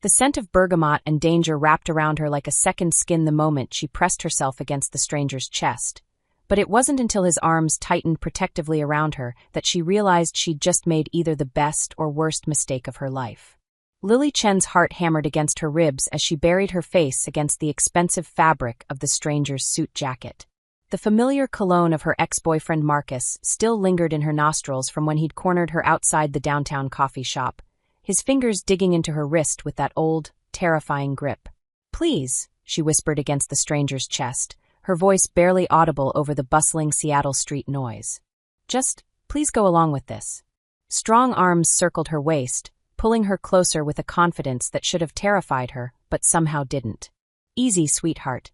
The scent of bergamot and danger wrapped around her like a second skin the moment she pressed herself against the stranger's chest. But it wasn't until his arms tightened protectively around her that she realized she'd just made either the best or worst mistake of her life. Lily Chen's heart hammered against her ribs as she buried her face against the expensive fabric of the stranger's suit jacket. The familiar cologne of her ex-boyfriend Marcus still lingered in her nostrils from when he'd cornered her outside the downtown coffee shop, his fingers digging into her wrist with that old, terrifying grip. "Please," she whispered against the stranger's chest, her voice barely audible over the bustling Seattle street noise. "Just, please go along with this." Strong arms circled her waist, pulling her closer with a confidence that should have terrified her, but somehow didn't. "Easy, sweetheart."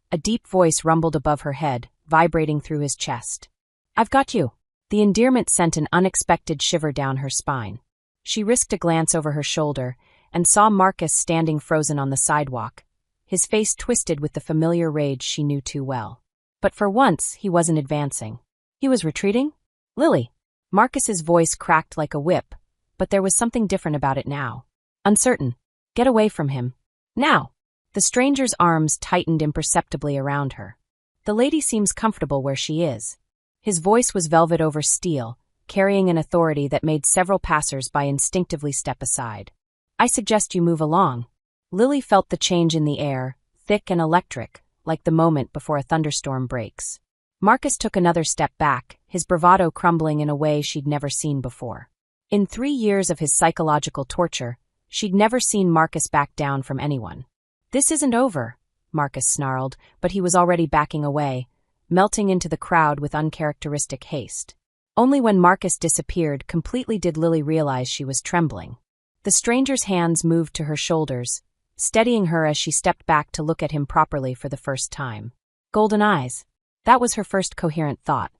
A deep voice rumbled above her head, vibrating through his chest. "I've got you." The endearment sent an unexpected shiver down her spine. She risked a glance over her shoulder and saw Marcus standing frozen on the sidewalk, his face twisted with the familiar rage she knew too well. But for once, he wasn't advancing. He was retreating? "Lily." Marcus's voice cracked like a whip, but there was something different about it now. Uncertain. "Get away from him. Now." The stranger's arms tightened imperceptibly around her. "The lady seems comfortable where she is." His voice was velvet over steel, carrying an authority that made several passers-by instinctively step aside. "I suggest you move along." Lily felt the change in the air, thick and electric, like the moment before a thunderstorm breaks. Marcus took another step back, his bravado crumbling in a way she'd never seen before. In 3 years of his psychological torture, she'd never seen Marcus back down from anyone. "This isn't over," Marcus snarled, but he was already backing away, melting into the crowd with uncharacteristic haste. Only when Marcus disappeared completely did Lily realize she was trembling. The stranger's hands moved to her shoulders, steadying her as she stepped back to look at him properly for the first time. Golden eyes. That was her first coherent thought.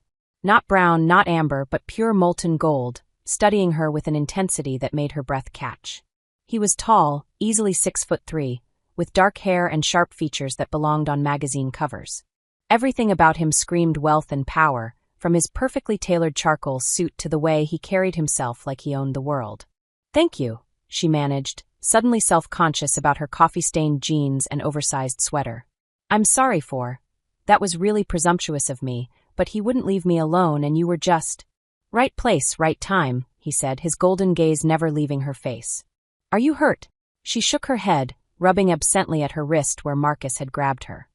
Not brown, not amber, but pure molten gold, studying her with an intensity that made her breath catch. He was tall, easily 6'3", with dark hair and sharp features that belonged on magazine covers. Everything about him screamed wealth and power, from his perfectly tailored charcoal suit to the way he carried himself like he owned the world. "Thank you," she managed, suddenly self-conscious about her coffee-stained jeans and oversized sweater. "I'm sorry for. That was really presumptuous of me, but he wouldn't leave me alone and you were just—" "Right place, right time," he said, his golden gaze never leaving her face. "Are you hurt?" She shook her head, rubbing absently at her wrist where Marcus had grabbed her.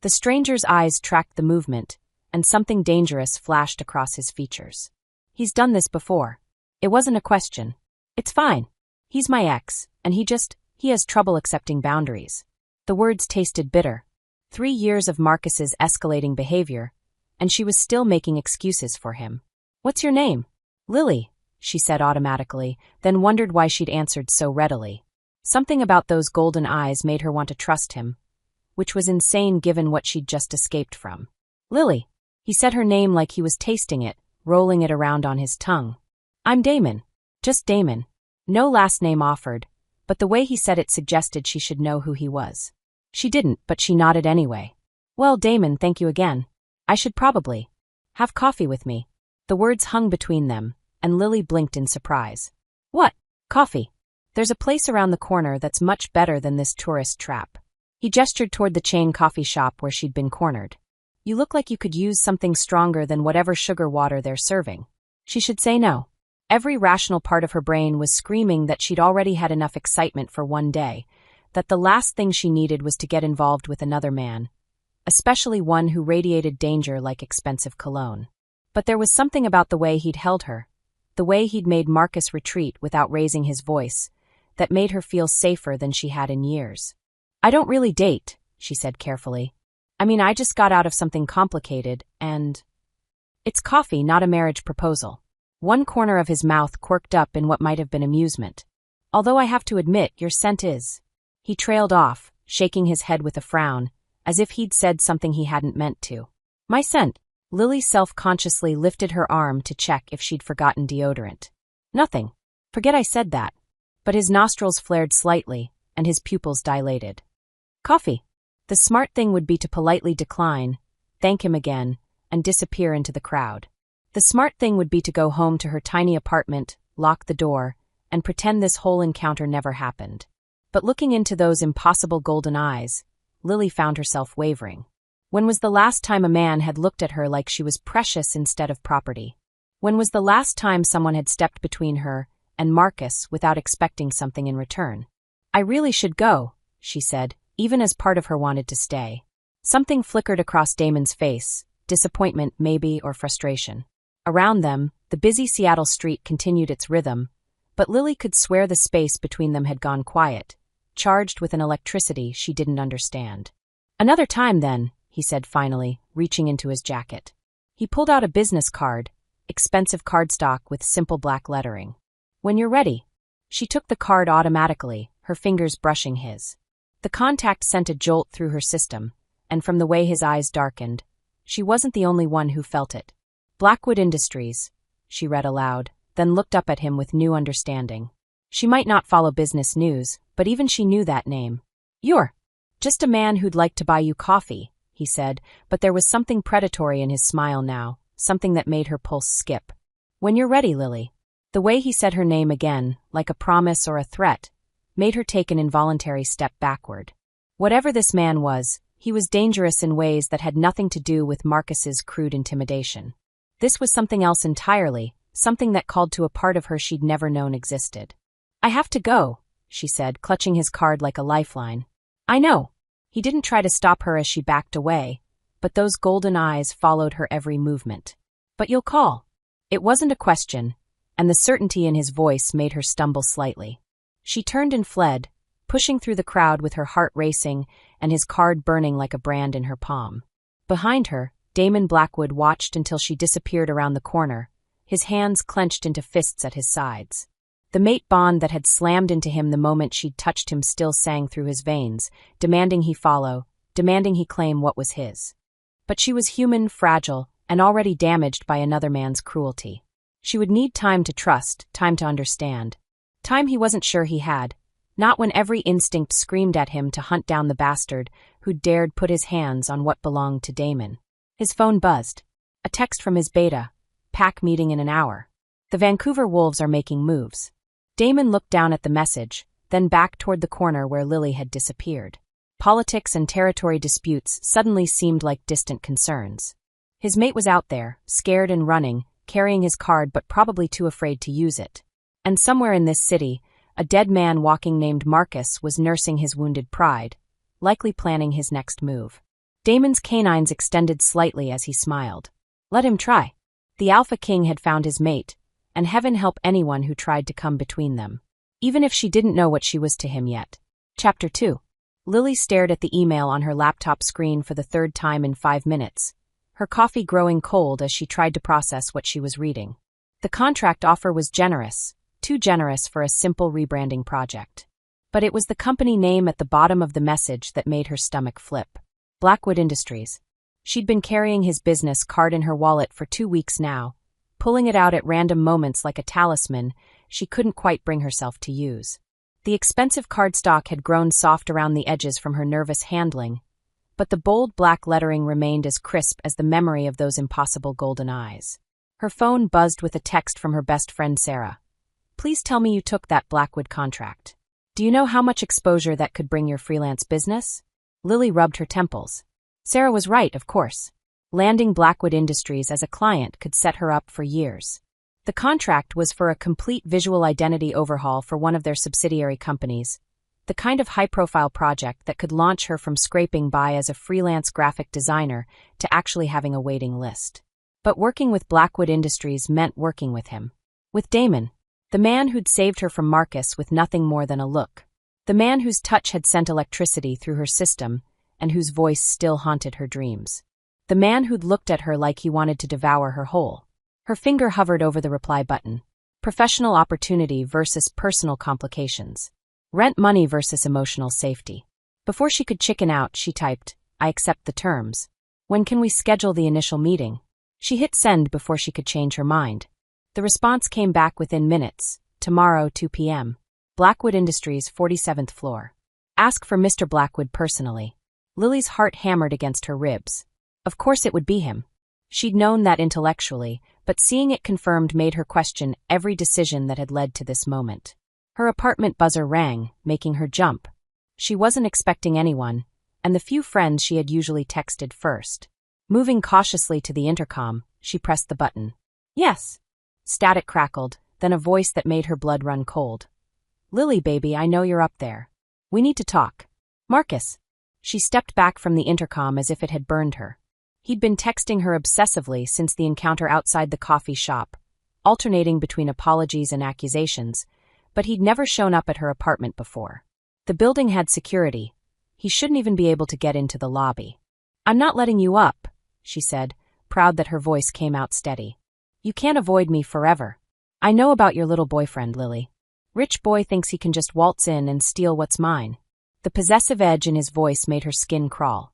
The stranger's eyes tracked the movement, and something dangerous flashed across his features. "He's done this before. It wasn't a question. It's fine. He's my ex, and he has trouble accepting boundaries." The words tasted bitter. 3 years of Marcus's escalating behavior, and she was still making excuses for him. "What's your name?" "Lily," she said automatically, then wondered why she'd answered so readily. Something about those golden eyes made her want to trust him, which was insane given what she'd just escaped from. "Lily." He said her name like he was tasting it, rolling it around on his tongue. "I'm Damon. Just Damon." No last name offered, but the way he said it suggested she should know who he was. She didn't, but she nodded anyway. "Well, Damon, thank you again. I should probably have coffee with me." The words hung between them, and Lily blinked in surprise. "What? Coffee? There's a place around the corner that's much better than this tourist trap." He gestured toward the chain coffee shop where she'd been cornered. "You look like you could use something stronger than whatever sugar water they're serving." She should say no. Every rational part of her brain was screaming that she'd already had enough excitement for one day, that the last thing she needed was to get involved with another man, especially one who radiated danger like expensive cologne. But there was something about the way he'd held her, the way he'd made Marcus retreat without raising his voice, that made her feel safer than she had in years. "I don't really date," she said carefully. "I mean, I just got out of something complicated, and it's coffee, not a marriage proposal." One corner of his mouth quirked up in what might have been amusement. "Although I have to admit, your scent is—" He trailed off, shaking his head with a frown, as if he'd said something he hadn't meant to. "My scent." Lily self-consciously lifted her arm to check if she'd forgotten deodorant. "Nothing. Forget I said that." But his nostrils flared slightly, and his pupils dilated. "Coffee." The smart thing would be to politely decline, thank him again, and disappear into the crowd. The smart thing would be to go home to her tiny apartment, lock the door, and pretend this whole encounter never happened. But looking into those impossible golden eyes, Lily found herself wavering. When was the last time a man had looked at her like she was precious instead of property? When was the last time someone had stepped between her and Marcus without expecting something in return? I really should go, she said, even as part of her wanted to stay. Something flickered across Damon's face, disappointment maybe or frustration. Around them, the busy Seattle street continued its rhythm, but Lily could swear the space between them had gone quiet, charged with an electricity she didn't understand. Another time then, he said finally, reaching into his jacket. He pulled out a business card, expensive cardstock with simple black lettering. When you're ready. She took the card automatically, her fingers brushing his. The contact sent a jolt through her system, and from the way his eyes darkened, she wasn't the only one who felt it. Blackwood Industries, she read aloud, then looked up at him with new understanding. She might not follow business news, but even she knew that name. You're just a man who'd like to buy you coffee, he said, but there was something predatory in his smile now, something that made her pulse skip. When you're ready, Lily. The way he said her name again, like a promise or a threat, made her take an involuntary step backward. Whatever this man was, he was dangerous in ways that had nothing to do with Marcus's crude intimidation. This was something else entirely, something that called to a part of her she'd never known existed. I have to go, she said, clutching his card like a lifeline. I know. He didn't try to stop her as she backed away, but those golden eyes followed her every movement. But you'll call. It wasn't a question, and the certainty in his voice made her stumble slightly. She turned and fled, pushing through the crowd with her heart racing and his card burning like a brand in her palm. Behind her, Damon Blackwood watched until she disappeared around the corner, his hands clenched into fists at his sides. The mate bond that had slammed into him the moment she'd touched him still sang through his veins, demanding he follow, demanding he claim what was his. But she was human, fragile, and already damaged by another man's cruelty. She would need time to trust, time to understand. Time he wasn't sure he had, not when every instinct screamed at him to hunt down the bastard who dared put his hands on what belonged to Damon. His phone buzzed. A text from his beta. Pack meeting in an hour. The Vancouver Wolves are making moves. Damon looked down at the message, then back toward the corner where Lily had disappeared. Politics and territory disputes suddenly seemed like distant concerns. His mate was out there, scared and running, carrying his card but probably too afraid to use it. And somewhere in this city, a dead man walking named Marcus was nursing his wounded pride, likely planning his next move. Damon's canines extended slightly as he smiled. Let him try. The Alpha King had found his mate, and heaven help anyone who tried to come between them. Even if she didn't know what she was to him yet. Chapter 2. Lily stared at the email on her laptop screen for the third time in 5 minutes, her coffee growing cold as she tried to process what she was reading. The contract offer was generous, too generous for a simple rebranding project. But it was the company name at the bottom of the message that made her stomach flip. Blackwood Industries. She'd been carrying his business card in her wallet for 2 weeks now, pulling it out at random moments like a talisman she couldn't quite bring herself to use. The expensive cardstock had grown soft around the edges from her nervous handling, but the bold black lettering remained as crisp as the memory of those impossible golden eyes. Her phone buzzed with a text from her best friend Sarah. Please tell me you took that Blackwood contract. Do you know how much exposure that could bring your freelance business? Lily rubbed her temples. Sarah was right, of course. Landing Blackwood Industries as a client could set her up for years. The contract was for a complete visual identity overhaul for one of their subsidiary companies, the kind of high-profile project that could launch her from scraping by as a freelance graphic designer to actually having a waiting list. But working with Blackwood Industries meant working with him. With Damon, the man who'd saved her from Marcus with nothing more than a look. The man whose touch had sent electricity through her system and whose voice still haunted her dreams. The man who'd looked at her like he wanted to devour her whole. Her finger hovered over the reply button. Professional opportunity versus personal complications. Rent money versus emotional safety. Before she could chicken out, she typed, I accept the terms. When can we schedule the initial meeting? She hit send before she could change her mind. The response came back within minutes. Tomorrow, 2 p.m. Blackwood Industries, 47th floor. Ask for Mr. Blackwood personally. Lily's heart hammered against her ribs. Of course it would be him. She'd known that intellectually, but seeing it confirmed made her question every decision that had led to this moment. Her apartment buzzer rang, making her jump. She wasn't expecting anyone, and the few friends she had usually texted first. Moving cautiously to the intercom, she pressed the button. Yes. Static crackled, then a voice that made her blood run cold. Lily, baby, I know you're up there. We need to talk. Marcus. She stepped back from the intercom as if it had burned her. He'd been texting her obsessively since the encounter outside the coffee shop, alternating between apologies and accusations, but he'd never shown up at her apartment before. The building had security. He shouldn't even be able to get into the lobby. I'm not letting you up, she said, proud that her voice came out steady. You can't avoid me forever. I know about your little boyfriend, Lily. Rich boy thinks he can just waltz in and steal what's mine. The possessive edge in his voice made her skin crawl.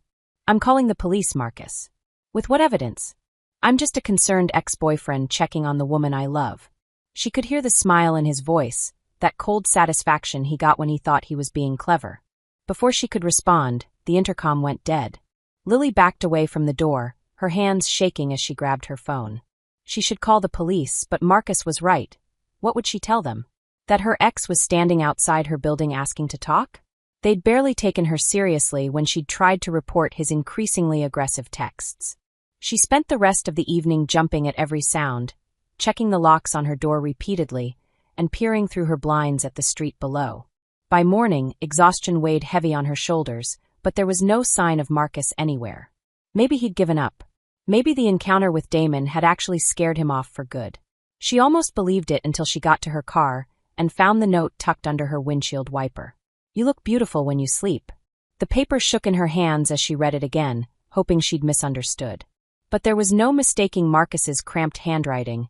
I'm calling the police, Marcus. With what evidence? I'm just a concerned ex-boyfriend checking on the woman I love. She could hear the smile in his voice, that cold satisfaction he got when he thought he was being clever. Before she could respond, the intercom went dead. Lily backed away from the door, her hands shaking as she grabbed her phone. She should call the police, but Marcus was right. What would she tell them? That her ex was standing outside her building asking to talk? They'd barely taken her seriously when she'd tried to report his increasingly aggressive texts. She spent the rest of the evening jumping at every sound, checking the locks on her door repeatedly, and peering through her blinds at the street below. By morning, exhaustion weighed heavy on her shoulders, but there was no sign of Marcus anywhere. Maybe he'd given up. Maybe the encounter with Damon had actually scared him off for good. She almost believed it until she got to her car and found the note tucked under her windshield wiper. You look beautiful when you sleep. The paper shook in her hands as she read it again, hoping she'd misunderstood. But there was no mistaking Marcus's cramped handwriting,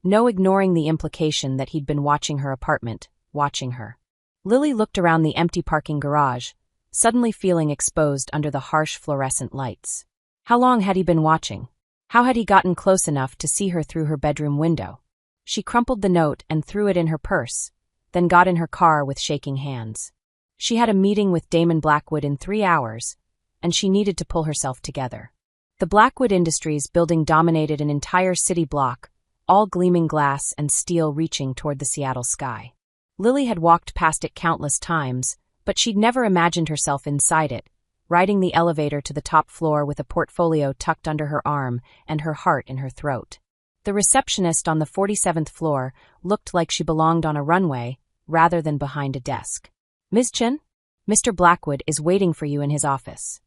no ignoring the implication that he'd been watching her apartment, watching her. Lily looked around the empty parking garage, suddenly feeling exposed under the harsh fluorescent lights. How long had he been watching? How had he gotten close enough to see her through her bedroom window? She crumpled the note and threw it in her purse, then got in her car with shaking hands. She had a meeting with Damon Blackwood in 3 hours, and she needed to pull herself together. The Blackwood Industries building dominated an entire city block, all gleaming glass and steel reaching toward the Seattle sky. Lily had walked past it countless times, but she'd never imagined herself inside it, riding the elevator to the top floor with a portfolio tucked under her arm and her heart in her throat. The receptionist on the 47th floor looked like she belonged on a runway rather than behind a desk. Ms. Chen, Mr. Blackwood is waiting for you in his office.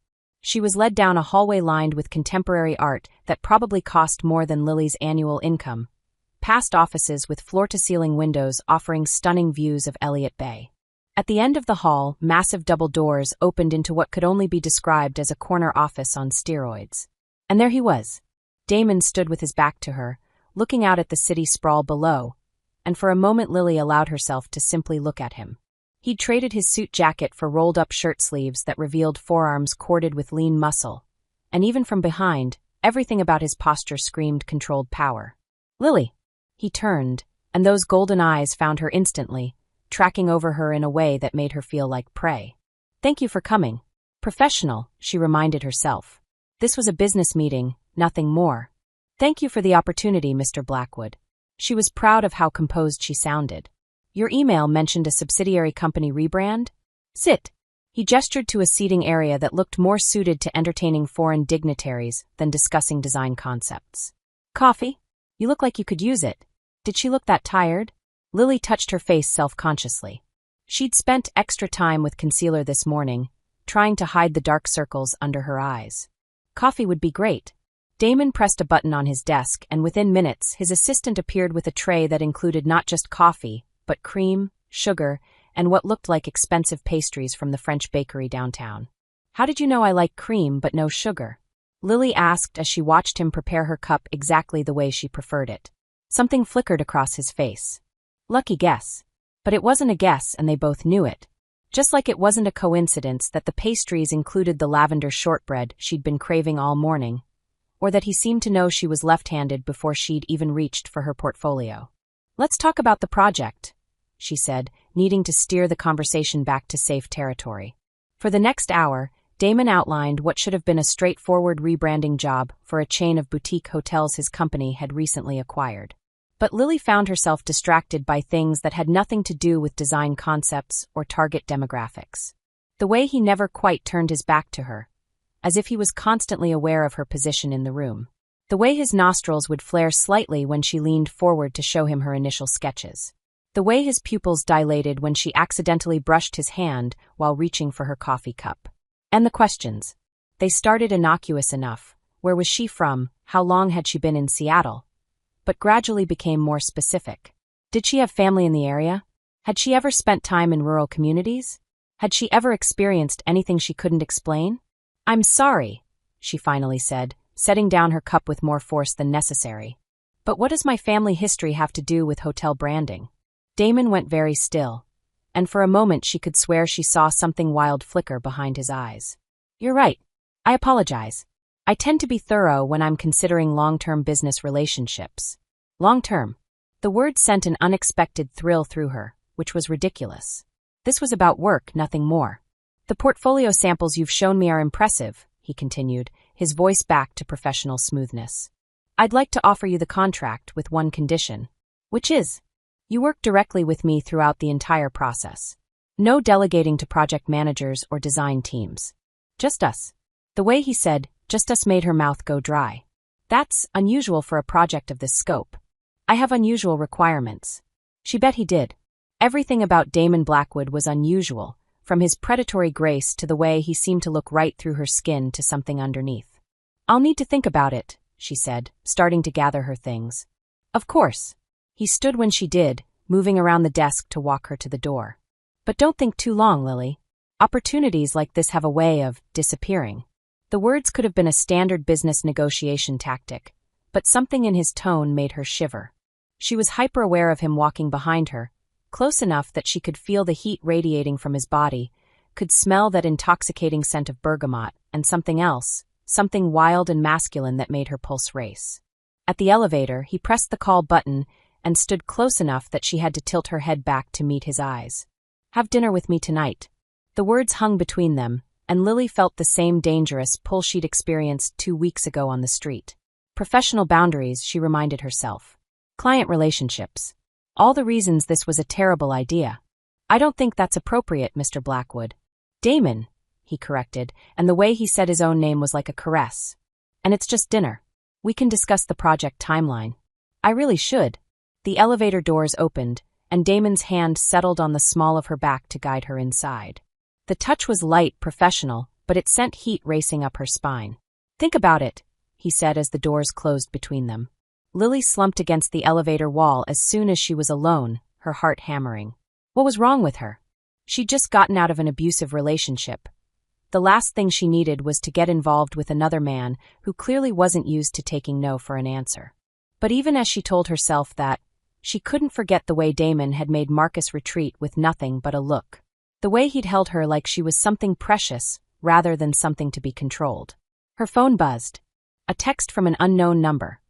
She was led down a hallway lined with contemporary art that probably cost more than Lily's annual income, past offices with floor-to-ceiling windows offering stunning views of Elliott Bay. At the end of the hall, massive double doors opened into what could only be described as a corner office on steroids. And there he was. Damon stood with his back to her, looking out at the city sprawl below, and for a moment Lily allowed herself to simply look at him. He'd traded his suit jacket for rolled-up shirt sleeves that revealed forearms corded with lean muscle, and even from behind, everything about his posture screamed controlled power. Lily! He turned, and those golden eyes found her instantly, tracking over her in a way that made her feel like prey. Thank you for coming. Professional, she reminded herself. This was a business meeting, nothing more. Thank you for the opportunity, Mr. Blackwood. She was proud of how composed she sounded. Your email mentioned a subsidiary company rebrand? Sit. He gestured to a seating area that looked more suited to entertaining foreign dignitaries than discussing design concepts. Coffee? You look like you could use it. Did she look that tired? Lily touched her face self-consciously. She'd spent extra time with concealer this morning, trying to hide the dark circles under her eyes. Coffee would be great. Damon pressed a button on his desk, and within minutes, his assistant appeared with a tray that included not just coffee, but cream, sugar, and what looked like expensive pastries from the French bakery downtown. How did you know I like cream but no sugar? Lily asked as she watched him prepare her cup exactly the way she preferred it. Something flickered across his face. Lucky guess. But it wasn't a guess, and they both knew it. Just like it wasn't a coincidence that the pastries included the lavender shortbread she'd been craving all morning, or that he seemed to know she was left-handed before she'd even reached for her portfolio. Let's talk about the project, she said, needing to steer the conversation back to safe territory. For the next hour, Damon outlined what should have been a straightforward rebranding job for a chain of boutique hotels his company had recently acquired. But Lily found herself distracted by things that had nothing to do with design concepts or target demographics. The way he never quite turned his back to her, as if he was constantly aware of her position in the room. The way his nostrils would flare slightly when she leaned forward to show him her initial sketches. The way his pupils dilated when she accidentally brushed his hand while reaching for her coffee cup. And the questions. They started innocuous enough. Where was she from? How long had she been in Seattle? But gradually became more specific. Did she have family in the area? Had she ever spent time in rural communities? Had she ever experienced anything she couldn't explain? "I'm sorry," she finally said, setting down her cup with more force than necessary. "But what does my family history have to do with hotel branding?" Damon went very still, and for a moment she could swear she saw something wild flicker behind his eyes. "You're right. I apologize. I tend to be thorough when I'm considering long-term business relationships." Long-term. The word sent an unexpected thrill through her, which was ridiculous. This was about work, nothing more. "The portfolio samples you've shown me are impressive," he continued, his voice back to professional smoothness. "I'd like to offer you the contract with one condition. Which is, you work directly with me throughout the entire process. No delegating to project managers or design teams. Just us." The way he said, "just us," made her mouth go dry. That's unusual for a project of this scope. "I have unusual requirements." She bet he did. Everything about Damon Blackwood was unusual, from his predatory grace to the way he seemed to look right through her skin to something underneath. "I'll need to think about it," she said, starting to gather her things. "Of course." He stood when she did, moving around the desk to walk her to the door. "But don't think too long, Lily. Opportunities like this have a way of disappearing." The words could have been a standard business negotiation tactic, but something in his tone made her shiver. She was hyper-aware of him walking behind her, close enough that she could feel the heat radiating from his body, could smell that intoxicating scent of bergamot, and something else, something wild and masculine that made her pulse race. At the elevator, he pressed the call button and stood close enough that she had to tilt her head back to meet his eyes. "Have dinner with me tonight." The words hung between them, and Lily felt the same dangerous pull she'd experienced 2 weeks ago on the street. Professional boundaries, she reminded herself. Client relationships. All the reasons this was a terrible idea. "I don't think that's appropriate, Mr. Blackwood." "Damon," he corrected, and the way he said his own name was like a caress. "And it's just dinner. We can discuss the project timeline." "I really should." The elevator doors opened, and Damon's hand settled on the small of her back to guide her inside. The touch was light, professional, but it sent heat racing up her spine. "Think about it," he said as the doors closed between them. Lily slumped against the elevator wall as soon as she was alone, her heart hammering. What was wrong with her? She'd just gotten out of an abusive relationship. The last thing she needed was to get involved with another man who clearly wasn't used to taking no for an answer. But even as she told herself that, she couldn't forget the way Damon had made Marcus retreat with nothing but a look. The way he'd held her like she was something precious rather than something to be controlled. Her phone buzzed. A text from an unknown number.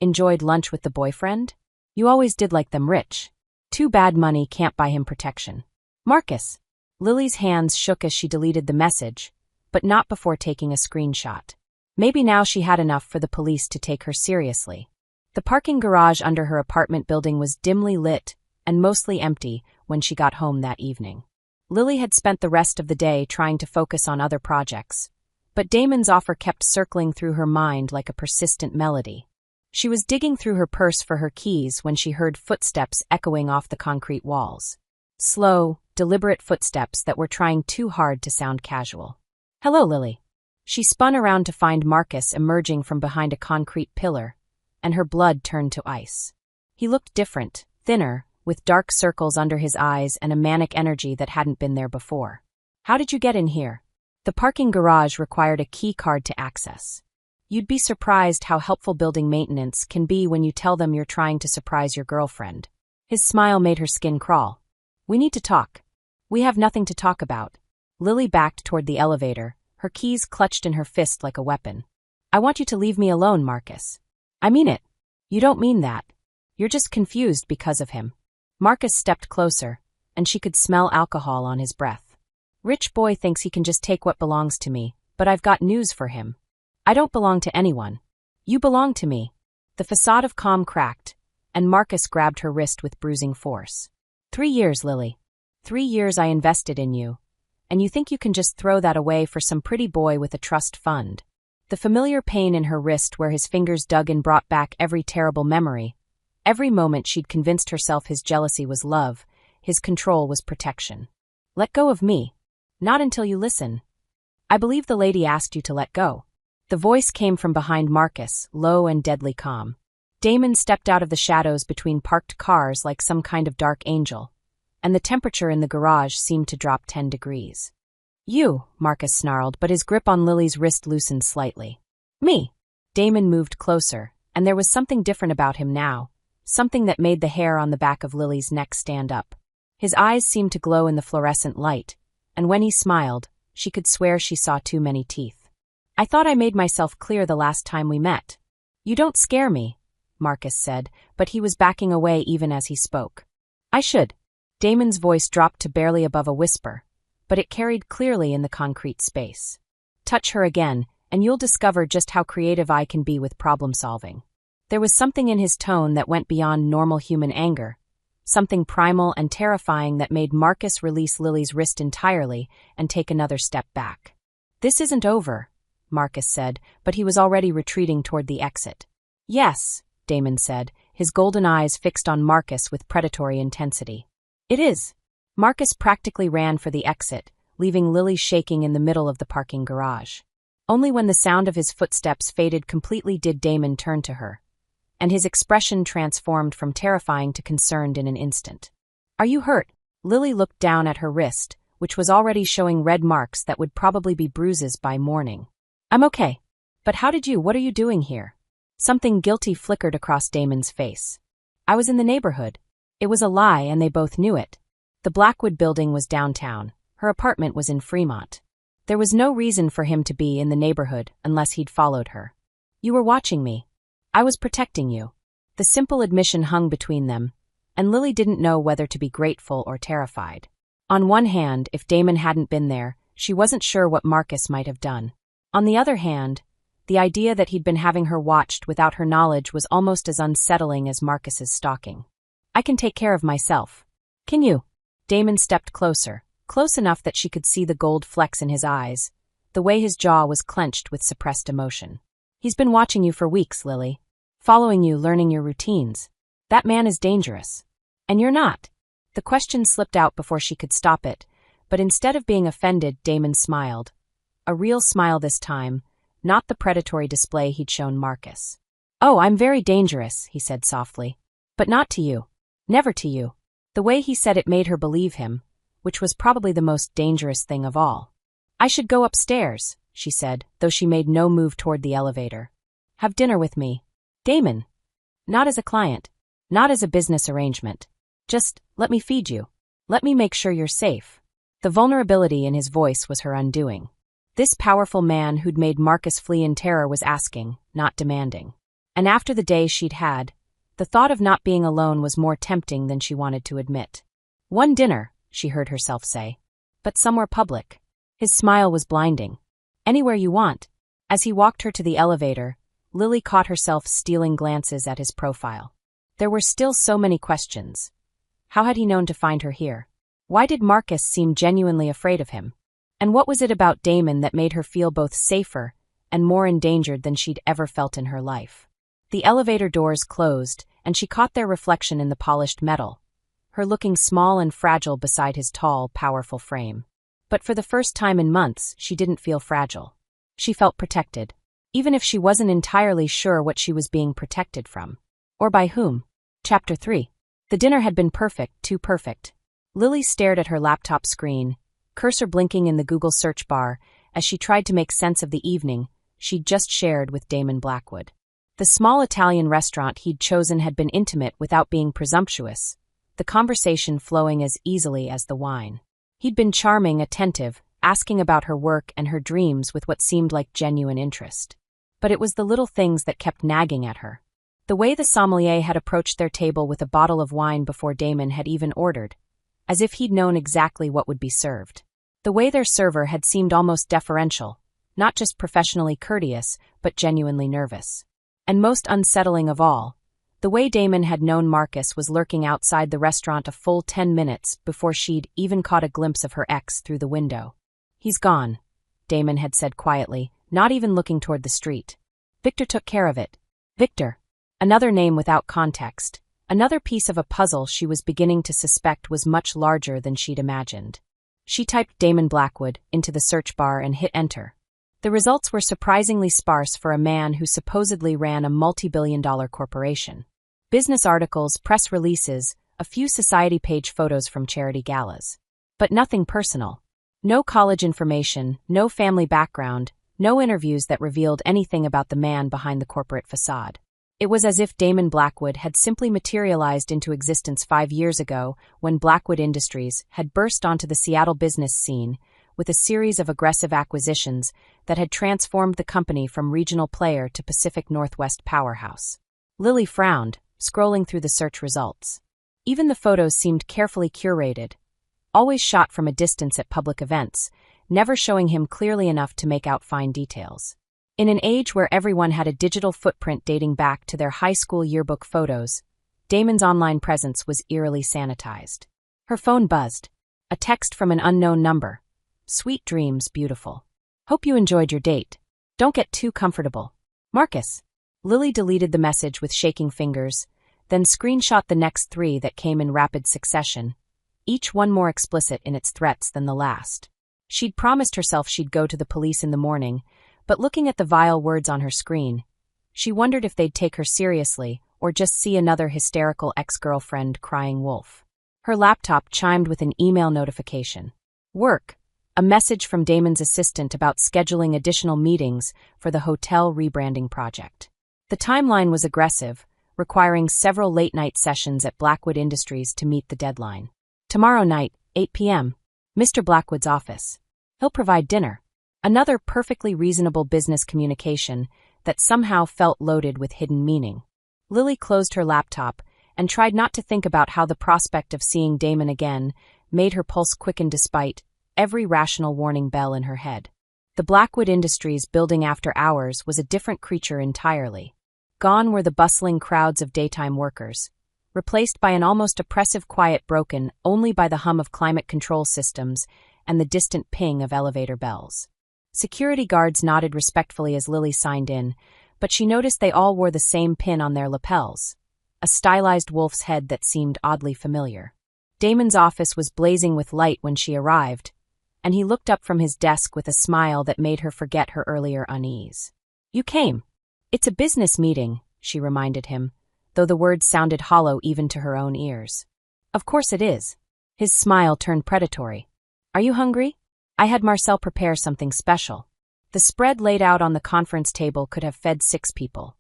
"Enjoyed lunch with the boyfriend? You always did like them rich. Too bad money can't buy him protection. Marcus." Lily's hands shook as she deleted the message, but not before taking a screenshot. Maybe now she had enough for the police to take her seriously. The parking garage under her apartment building was dimly lit and mostly empty when she got home that evening. Lily had spent the rest of the day trying to focus on other projects, but Damon's offer kept circling through her mind like a persistent melody. She was digging through her purse for her keys when she heard footsteps echoing off the concrete walls. Slow, deliberate footsteps that were trying too hard to sound casual. "Hello, Lily." She spun around to find Marcus emerging from behind a concrete pillar, and her blood turned to ice. He looked different, thinner, with dark circles under his eyes and a manic energy that hadn't been there before. "How did you get in here?" The parking garage required a key card to access. You'd be surprised how helpful building maintenance can be when you tell them you're trying to surprise your girlfriend. His smile made her skin crawl. "We need to talk." "We have nothing to talk about." Lily backed toward the elevator, her keys clutched in her fist like a weapon. "I want you to leave me alone, Marcus." "I mean it." "You don't mean that. You're just confused because of him." Marcus stepped closer, and she could smell alcohol on his breath. "Rich boy thinks he can just take what belongs to me, but I've got news for him. I don't belong to anyone. You belong to me." The facade of calm cracked, and Marcus grabbed her wrist with bruising force. 3 years, Lily. 3 years I invested in you. And you think you can just throw that away for some pretty boy with a trust fund? The familiar pain in her wrist where his fingers dug in brought back every terrible memory. Every moment she'd convinced herself his jealousy was love, his control was protection. Let go of me. Not until you listen. I believe the lady asked you to let go. The voice came from behind Marcus, low and deadly calm. Damon stepped out of the shadows between parked cars like some kind of dark angel, and the temperature in the garage seemed to drop 10 degrees. You, Marcus snarled, but his grip on Lily's wrist loosened slightly. Me. Damon moved closer, and there was something different about him now, something that made the hair on the back of Lily's neck stand up. His eyes seemed to glow in the fluorescent light, and when he smiled, she could swear she saw too many teeth. I thought I made myself clear the last time we met. You don't scare me, Marcus said, but he was backing away even as he spoke. I should. Damon's voice dropped to barely above a whisper, but it carried clearly in the concrete space. Touch her again, and you'll discover just how creative I can be with problem-solving. There was something in his tone that went beyond normal human anger, something primal and terrifying that made Marcus release Lily's wrist entirely and take another step back. This isn't over, Marcus said, but he was already retreating toward the exit. Yes, Damon said, his golden eyes fixed on Marcus with predatory intensity. It is. Marcus practically ran for the exit, leaving Lily shaking in the middle of the parking garage. Only when the sound of his footsteps faded completely did Damon turn to her, and his expression transformed from terrifying to concerned in an instant. Are you hurt? Lily looked down at her wrist, which was already showing red marks that would probably be bruises by morning. I'm okay. But what are you doing here? Something guilty flickered across Damon's face. I was in the neighborhood. It was a lie, and they both knew it. The Blackwood building was downtown. Her apartment was in Fremont. There was no reason for him to be in the neighborhood unless he'd followed her. You were watching me. I was protecting you. The simple admission hung between them, and Lily didn't know whether to be grateful or terrified. On one hand, if Damon hadn't been there, she wasn't sure what Marcus might have done. On the other hand, the idea that he'd been having her watched without her knowledge was almost as unsettling as Marcus's stalking. I can take care of myself. Can you? Damon stepped closer, close enough that she could see the gold flecks in his eyes, the way his jaw was clenched with suppressed emotion. He's been watching you for weeks, Lily. Following you, learning your routines. That man is dangerous. And you're not. The question slipped out before she could stop it, but instead of being offended, Damon smiled. A real smile this time, not the predatory display he'd shown Marcus. Oh, I'm very dangerous, he said softly. But not to you. Never to you. The way he said it made her believe him, which was probably the most dangerous thing of all. I should go upstairs, she said, though she made no move toward the elevator. Have dinner with me. Damon. Not as a client. Not as a business arrangement. Just, let me feed you. Let me make sure you're safe. The vulnerability in his voice was her undoing. This powerful man who'd made Marcus flee in terror was asking, not demanding. And after the day she'd had, the thought of not being alone was more tempting than she wanted to admit. One dinner, she heard herself say. But somewhere public. His smile was blinding. Anywhere you want. As he walked her to the elevator, Lily caught herself stealing glances at his profile. There were still so many questions. How had he known to find her here? Why did Marcus seem genuinely afraid of him? And what was it about Damon that made her feel both safer and more endangered than she'd ever felt in her life? The elevator doors closed, and she caught their reflection in the polished metal, her looking small and fragile beside his tall, powerful frame. But for the first time in months, she didn't feel fragile. She felt protected, even if she wasn't entirely sure what she was being protected from. Or by whom. Chapter 3. The dinner had been perfect, too perfect. Lily stared at her laptop screen, cursor blinking in the Google search bar, as she tried to make sense of the evening she'd just shared with Damon Blackwood. The small Italian restaurant he'd chosen had been intimate without being presumptuous, the conversation flowing as easily as the wine. He'd been charming, attentive, asking about her work and her dreams with what seemed like genuine interest. But it was the little things that kept nagging at her. The way the sommelier had approached their table with a bottle of wine before Damon had even ordered, as if he'd known exactly what would be served. The way their server had seemed almost deferential, not just professionally courteous, but genuinely nervous. And most unsettling of all, The way Damon had known Marcus was lurking outside the restaurant a full 10 minutes before she'd even caught a glimpse of her ex through the window. "He's gone," Damon had said quietly, not even looking toward the street. "Victor took care of it." Victor. Another name without context. Another piece of a puzzle she was beginning to suspect was much larger than she'd imagined. She typed Damon Blackwood into the search bar and hit enter. The results were surprisingly sparse for a man who supposedly ran a multi-billion-dollar corporation. Business articles, press releases, a few society page photos from charity galas. But nothing personal. No college information, no family background, no interviews that revealed anything about the man behind the corporate facade. It was as if Damon Blackwood had simply materialized into existence 5 years ago when Blackwood Industries had burst onto the Seattle business scene with a series of aggressive acquisitions that had transformed the company from regional player to Pacific Northwest powerhouse. Lily frowned, scrolling through the search results. Even the photos seemed carefully curated, always shot from a distance at public events, never showing him clearly enough to make out fine details. In an age where everyone had a digital footprint dating back to their high school yearbook photos, Damon's online presence was eerily sanitized. Her phone buzzed. A text from an unknown number. "Sweet dreams, beautiful. Hope you enjoyed your date. Don't get too comfortable. Marcus." Lily deleted the message with shaking fingers, then screenshot the next 3 that came in rapid succession, each one more explicit in its threats than the last. She'd promised herself she'd go to the police in the morning, but looking at the vile words on her screen, she wondered if they'd take her seriously or just see another hysterical ex-girlfriend crying wolf. Her laptop chimed with an email notification. Work. A message from Damon's assistant about scheduling additional meetings for the hotel rebranding project. The timeline was aggressive, requiring several late-night sessions at Blackwood Industries to meet the deadline. Tomorrow night, 8 p.m., Mr. Blackwood's office. He'll provide dinner. Another perfectly reasonable business communication that somehow felt loaded with hidden meaning. Lily closed her laptop and tried not to think about how the prospect of seeing Damon again made her pulse quicken despite every rational warning bell in her head. The Blackwood Industries building after hours was a different creature entirely. Gone were the bustling crowds of daytime workers, replaced by an almost oppressive quiet broken only by the hum of climate control systems and the distant ping of elevator bells. Security guards nodded respectfully as Lily signed in, but she noticed they all wore the same pin on their lapels, a stylized wolf's head that seemed oddly familiar. Damon's office was blazing with light when she arrived, and he looked up from his desk with a smile that made her forget her earlier unease. "You came. It's a business meeting," she reminded him, though the words sounded hollow even to her own ears. "Of course it is." His smile turned predatory. "Are you hungry? I had Marcel prepare something special." The spread laid out on the conference table could have fed 6 people.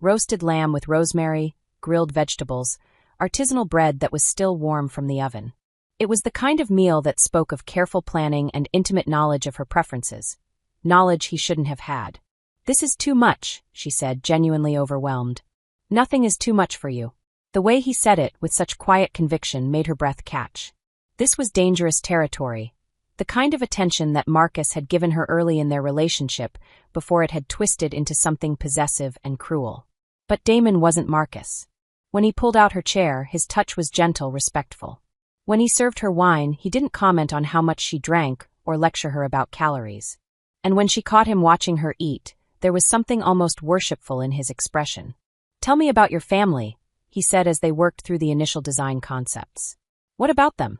Roasted lamb with rosemary, grilled vegetables, artisanal bread that was still warm from the oven. It was the kind of meal that spoke of careful planning and intimate knowledge of her preferences, knowledge he shouldn't have had. "This is too much," she said, genuinely overwhelmed. "Nothing is too much for you." The way he said it with such quiet conviction made her breath catch. This was dangerous territory, the kind of attention that Marcus had given her early in their relationship before it had twisted into something possessive and cruel. But Damon wasn't Marcus. When he pulled out her chair, his touch was gentle, respectful. When he served her wine, he didn't comment on how much she drank or lecture her about calories. And when she caught him watching her eat, there was something almost worshipful in his expression. "Tell me about your family," he said as they worked through the initial design concepts. "What about them?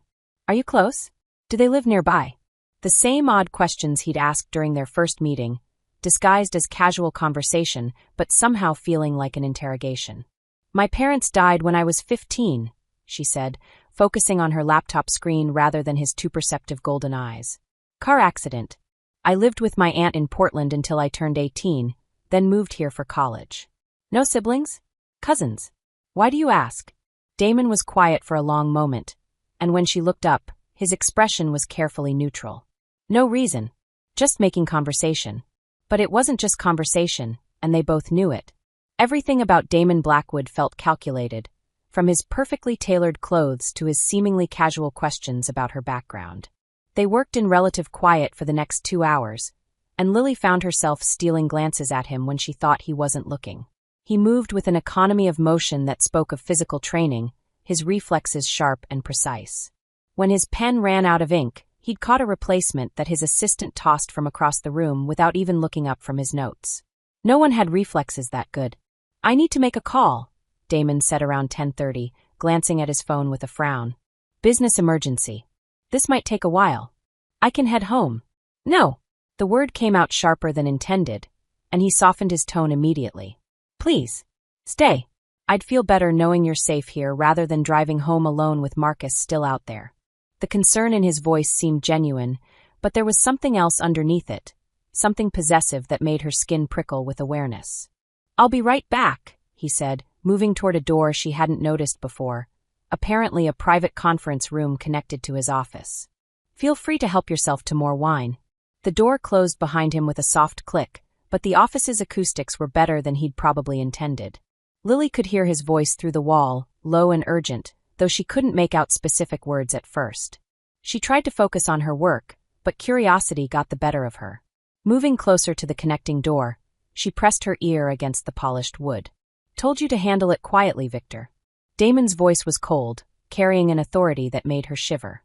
Are you close? Do they live nearby?" The same odd questions he'd asked during their first meeting, disguised as casual conversation, but somehow feeling like an interrogation. "My parents died when I was 15, she said, focusing on her laptop screen rather than his too perceptive golden eyes. "Car accident. I lived with my aunt in Portland until I turned 18, then moved here for college." "No siblings? Cousins? Why do you ask?" Damon was quiet for a long moment, and when she looked up, his expression was carefully neutral. "No reason. Just making conversation." But it wasn't just conversation, and they both knew it. Everything about Damon Blackwood felt calculated, from his perfectly tailored clothes to his seemingly casual questions about her background. They worked in relative quiet for the next 2 hours, and Lily found herself stealing glances at him when she thought he wasn't looking. He moved with an economy of motion that spoke of physical training, his reflexes sharp and precise. When his pen ran out of ink, he'd caught a replacement that his assistant tossed from across the room without even looking up from his notes. No one had reflexes that good. "I need to make a call," Damon said around 10:30, glancing at his phone with a frown. "Business emergency. This might take a while. I can head home." "No." The word came out sharper than intended, and he softened his tone immediately. "Please. Stay. I'd feel better knowing you're safe here rather than driving home alone with Marcus still out there." The concern in his voice seemed genuine, but there was something else underneath it, something possessive that made her skin prickle with awareness. "I'll be right back," he said, moving toward a door she hadn't noticed before, apparently a private conference room connected to his office. "Feel free to help yourself to more wine." The door closed behind him with a soft click, but the office's acoustics were better than he'd probably intended. Lily could hear his voice through the wall, low and urgent, though she couldn't make out specific words at first. She tried to focus on her work, but curiosity got the better of her. Moving closer to the connecting door, she pressed her ear against the polished wood. "Told you to handle it quietly, Victor." Damon's voice was cold, carrying an authority that made her shiver.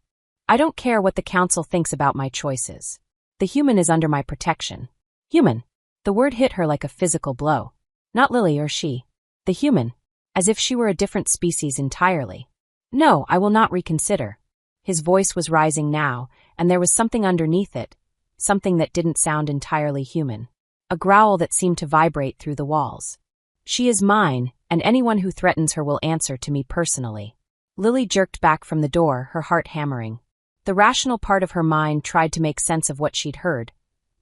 "I don't care what the council thinks about my choices. The human is under my protection." "Human?" The word hit her like a physical blow. Not Lily or she. The human. As if she were a different species entirely. "No, I will not reconsider." His voice was rising now, and there was something underneath it, something that didn't sound entirely human. A growl that seemed to vibrate through the walls. "She is mine, and anyone who threatens her will answer to me personally." Lily jerked back from the door, her heart hammering. The rational part of her mind tried to make sense of what she'd heard.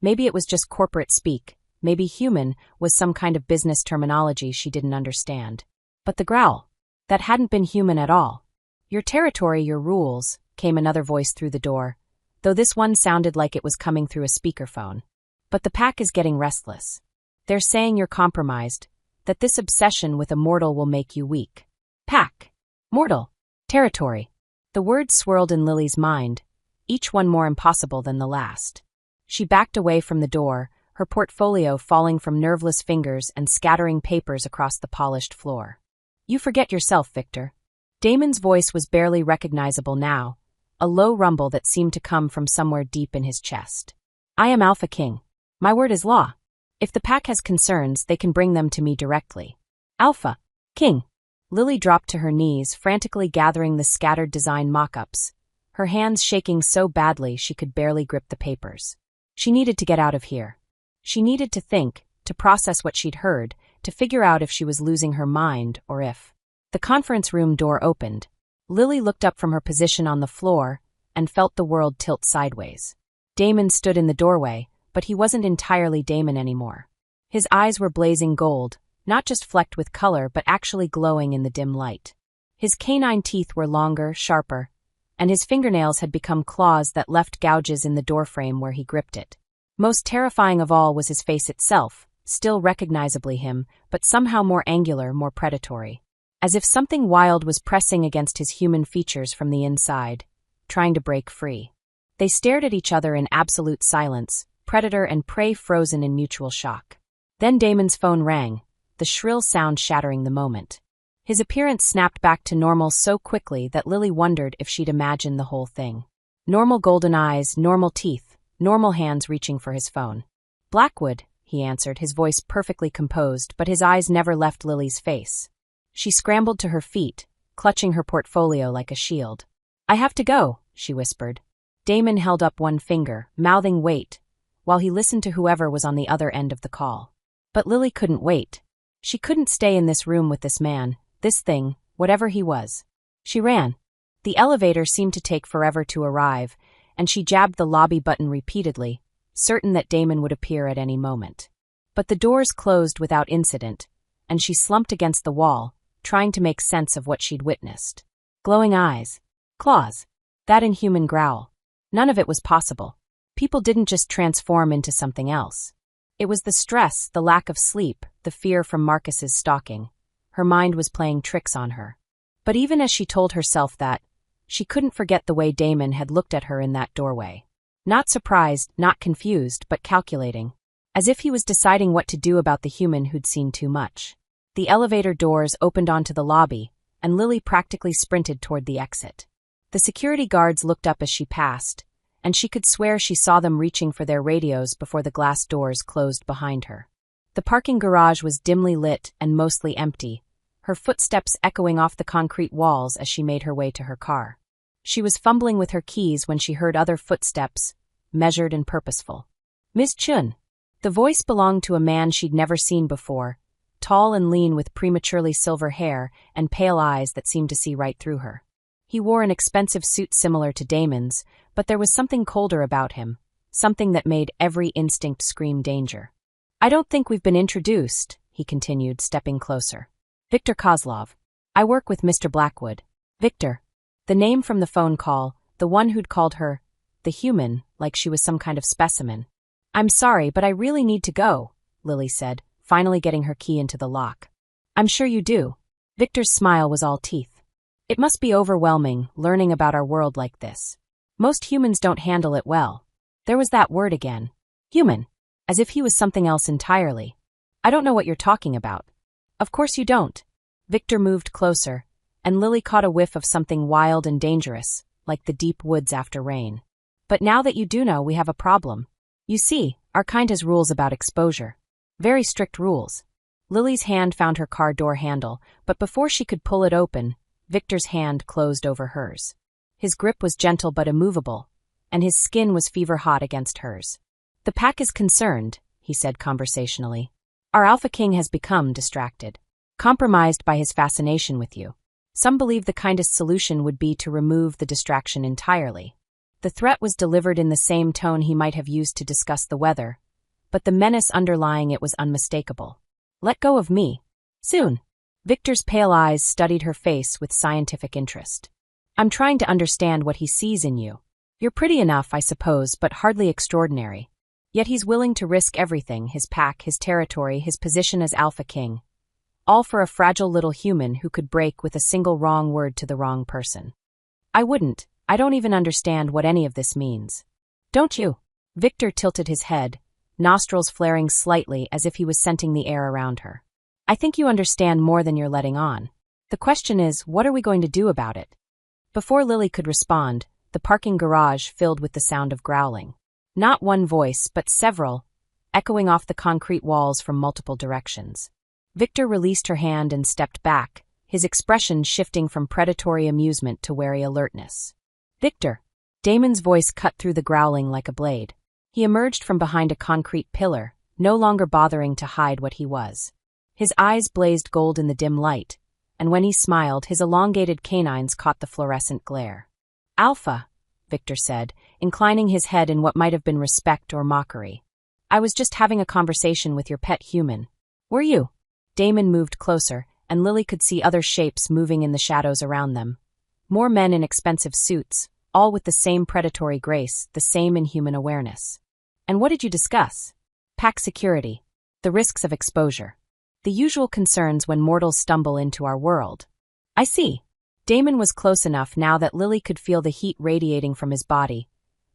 Maybe it was just corporate speak, maybe human was some kind of business terminology she didn't understand. But the growl, that hadn't been human at all. "Your territory, your rules," came another voice through the door, though this one sounded like it was coming through a speakerphone. "But the pack is getting restless. They're saying you're compromised, that this obsession with a mortal will make you weak." Pack. Mortal. Territory. The words swirled in Lily's mind, each one more impossible than the last. She backed away from the door, her portfolio falling from nerveless fingers and scattering papers across the polished floor. "You forget yourself, Victor." Damon's voice was barely recognizable now, a low rumble that seemed to come from somewhere deep in his chest. "I am Alpha King. My word is law. If the pack has concerns, they can bring them to me directly." "Alpha King." Lily dropped to her knees, frantically gathering the scattered design mock-ups, her hands shaking so badly she could barely grip the papers. She needed to get out of here. She needed to think, to process what she'd heard, to figure out if she was losing her mind or if... The conference room door opened. Lily looked up from her position on the floor and felt the world tilt sideways. Damon stood in the doorway, but he wasn't entirely Damon anymore. His eyes were blazing gold, not just flecked with color but actually glowing in the dim light. His canine teeth were longer, sharper, and his fingernails had become claws that left gouges in the doorframe where he gripped it. Most terrifying of all was his face itself, still recognizably him, but somehow more angular, more predatory. As if something wild was pressing against his human features from the inside, trying to break free. They stared at each other in absolute silence, predator and prey frozen in mutual shock. Then Damon's phone rang, the shrill sound shattering the moment. His appearance snapped back to normal so quickly that Lily wondered if she'd imagined the whole thing. Normal golden eyes, normal teeth, normal hands reaching for his phone. "Blackwood," he answered, his voice perfectly composed, but his eyes never left Lily's face. She scrambled to her feet, clutching her portfolio like a shield. "I have to go," she whispered. Damon held up one finger, mouthing wait, while he listened to whoever was on the other end of the call. But Lily couldn't wait. She couldn't stay in this room with this man, this thing, whatever he was. She ran. The elevator seemed to take forever to arrive, and she jabbed the lobby button repeatedly, certain that Damon would appear at any moment. But the doors closed without incident, and she slumped against the wall, trying to make sense of what she'd witnessed. Glowing eyes. Claws. That inhuman growl. None of it was possible. People didn't just transform into something else. It was the stress, the lack of sleep, the fear from Marcus's stalking. Her mind was playing tricks on her. But even as she told herself that, she couldn't forget the way Damon had looked at her in that doorway. Not surprised, not confused, but calculating. As if he was deciding what to do about the human who'd seen too much. The elevator doors opened onto the lobby, and Lily practically sprinted toward the exit. The security guards looked up as she passed, and she could swear she saw them reaching for their radios before the glass doors closed behind her. The parking garage was dimly lit and mostly empty, her footsteps echoing off the concrete walls as she made her way to her car. She was fumbling with her keys when she heard other footsteps, measured and purposeful. "Ms. Chun." The voice belonged to a man she'd never seen before, tall and lean with prematurely silver hair and pale eyes that seemed to see right through her. He wore an expensive suit similar to Damon's, but there was something colder about him, something that made every instinct scream danger. "I don't think we've been introduced," he continued, stepping closer. "Victor Kozlov. I work with Mr. Blackwood." Victor. The name from the phone call, the one who'd called her the human, like she was some kind of specimen. "I'm sorry, but I really need to go," Lily said, finally getting her key into the lock. "I'm sure you do." Victor's smile was all teeth. "It must be overwhelming, learning about our world like this. Most humans don't handle it well." There was that word again. Human. As if he was something else entirely. "I don't know what you're talking about." "Of course you don't." Victor moved closer, and Lily caught a whiff of something wild and dangerous, like the deep woods after rain. "But now that you do know, we have a problem. You see, our kind has rules about exposure. Very strict rules." Lily's hand found her car door handle, but before she could pull it open, Victor's hand closed over hers. His grip was gentle but immovable, and his skin was fever-hot against hers. "The pack is concerned," he said conversationally. "Our Alpha King has become distracted, compromised by his fascination with you. Some believe the kindest solution would be to remove the distraction entirely." The threat was delivered in the same tone he might have used to discuss the weather, but the menace underlying it was unmistakable. "Let go of me. Soon." Victor's pale eyes studied her face with scientific interest. "I'm trying to understand what he sees in you. You're pretty enough, I suppose, but hardly extraordinary. Yet he's willing to risk everything, his pack, his territory, his position as Alpha King. All for a fragile little human who could break with a single wrong word to the wrong person. I wouldn't. I don't even understand what any of this means." "Don't you?" Victor tilted his head, nostrils flaring slightly as if he was scenting the air around her. "I think you understand more than you're letting on. The question is, what are we going to do about it?" Before Lily could respond, the parking garage filled with the sound of growling. Not one voice, but several, echoing off the concrete walls from multiple directions. Victor released her hand and stepped back, his expression shifting from predatory amusement to wary alertness. "Victor." Damon's voice cut through the growling like a blade. He emerged from behind a concrete pillar, no longer bothering to hide what he was. His eyes blazed gold in the dim light, and when he smiled, his elongated canines caught the fluorescent glare. "Alpha," Victor said, inclining his head in what might have been respect or mockery. "I was just having a conversation with your pet human." "Were you?" Damon moved closer, and Lily could see other shapes moving in the shadows around them. More men in expensive suits, all with the same predatory grace, the same inhuman awareness. "And what did you discuss?" "Pack security. The risks of exposure. The usual concerns when mortals stumble into our world." "I see." Damon was close enough now that Lily could feel the heat radiating from his body,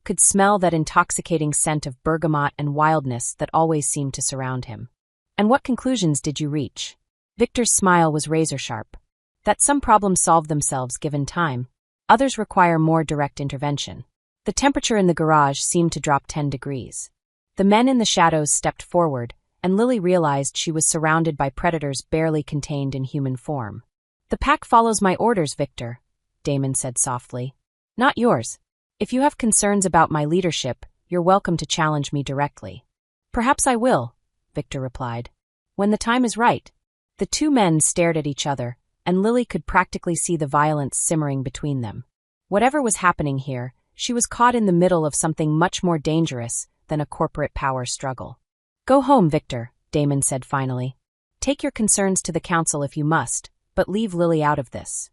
could smell that intoxicating scent of bergamot and wildness that always seemed to surround him. "And what conclusions did you reach?" Victor's smile was razor-sharp. "That some problems solve themselves given time. Others require more direct intervention." The temperature in the garage seemed to drop 10 degrees. The men in the shadows stepped forward, and Lily realized she was surrounded by predators barely contained in human form. "The pack follows my orders, Victor," Damon said softly. "Not yours. If you have concerns about my leadership, you're welcome to challenge me directly." "Perhaps I will," Victor replied. "When the time is right." The two men stared at each other, and Lily could practically see the violence simmering between them. Whatever was happening here, she was caught in the middle of something much more dangerous than a corporate power struggle. "Go home, Victor," Damon said finally. "Take your concerns to the council if you must, but leave Lily out of this."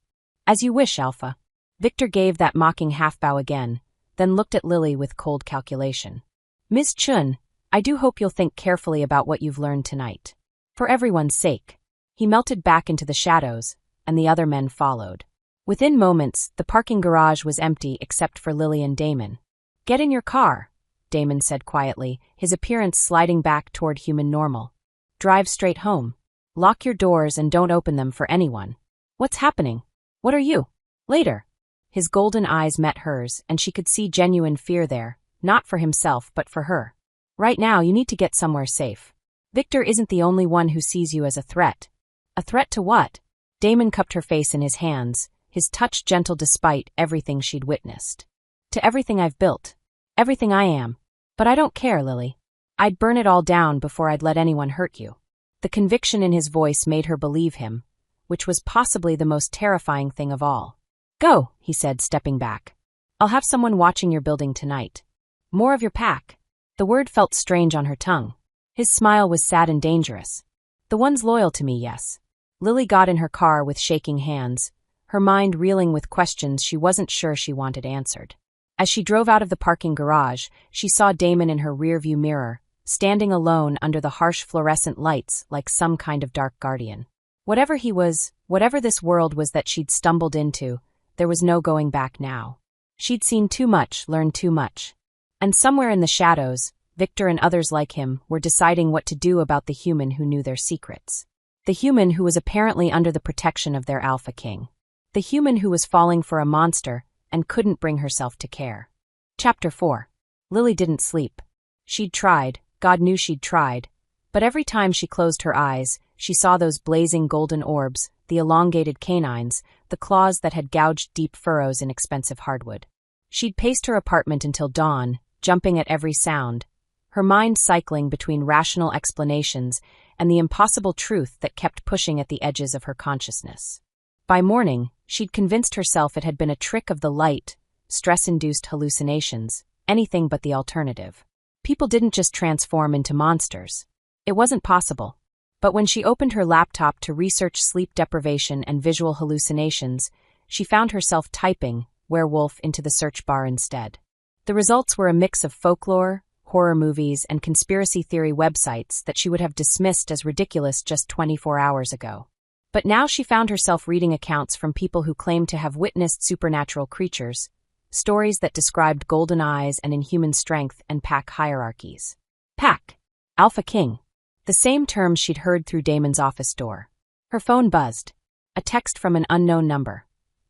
"As you wish, Alpha." Victor gave that mocking half-bow again, then looked at Lily with cold calculation. "Ms. Chun, I do hope you'll think carefully about what you've learned tonight. For everyone's sake." He melted back into the shadows, and the other men followed. Within moments, the parking garage was empty except for Lily and Damon. "Get in your car," Damon said quietly, his appearance sliding back toward human normal. "Drive straight home." Lock your doors and don't open them for anyone. What's happening? What are you? Later. His golden eyes met hers, and she could see genuine fear there, not for himself but for her. Right now you need to get somewhere safe. Victor isn't the only one who sees you as a threat. A threat to what? Damon cupped her face in his hands, his touch gentle despite everything she'd witnessed. To everything I've built. Everything I am. But I don't care, Lily. I'd burn it all down before I'd let anyone hurt you. The conviction in his voice made her believe him, which was possibly the most terrifying thing of all. Go, he said, stepping back. I'll have someone watching your building tonight. More of your pack. The word felt strange on her tongue. His smile was sad and dangerous. The one's loyal to me, yes. Lily got in her car with shaking hands, her mind reeling with questions she wasn't sure she wanted answered. As she drove out of the parking garage, she saw Damon in her rearview mirror, standing alone under the harsh fluorescent lights like some kind of dark guardian. Whatever he was, whatever this world was that she'd stumbled into, there was no going back now. She'd seen too much, learned too much. And somewhere in the shadows, Victor and others like him were deciding what to do about the human who knew their secrets. The human who was apparently under the protection of their alpha king. The human who was falling for a monster and couldn't bring herself to care. Chapter 4. Lily didn't sleep. She'd tried, God knew she'd tried, but every time she closed her eyes, she saw those blazing golden orbs, the elongated canines, the claws that had gouged deep furrows in expensive hardwood. She'd paced her apartment until dawn, jumping at every sound, her mind cycling between rational explanations and the impossible truth that kept pushing at the edges of her consciousness. By morning, she'd convinced herself it had been a trick of the light, stress-induced hallucinations, anything but the alternative. People didn't just transform into monsters. It wasn't possible. But when she opened her laptop to research sleep deprivation and visual hallucinations, she found herself typing werewolf into the search bar instead. The results were a mix of folklore, horror movies, and conspiracy theory websites that she would have dismissed as ridiculous just 24 hours ago. But now she found herself reading accounts from people who claimed to have witnessed supernatural creatures, stories that described golden eyes and inhuman strength and pack hierarchies. Pack. Alpha King. The same term she'd heard through Damon's office door. Her phone buzzed. A text from an unknown number.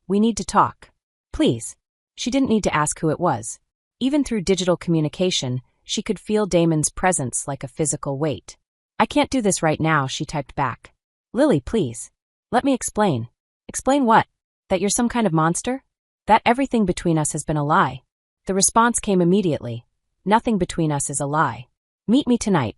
We need to talk. Please. She didn't need to ask who it was. Even through digital communication, she could feel Damon's presence like a physical weight. I can't do this right now, she typed back. Lily, please. Let me explain. Explain what? That you're some kind of monster? That everything between us has been a lie. The response came immediately. Nothing between us is a lie. Meet me tonight.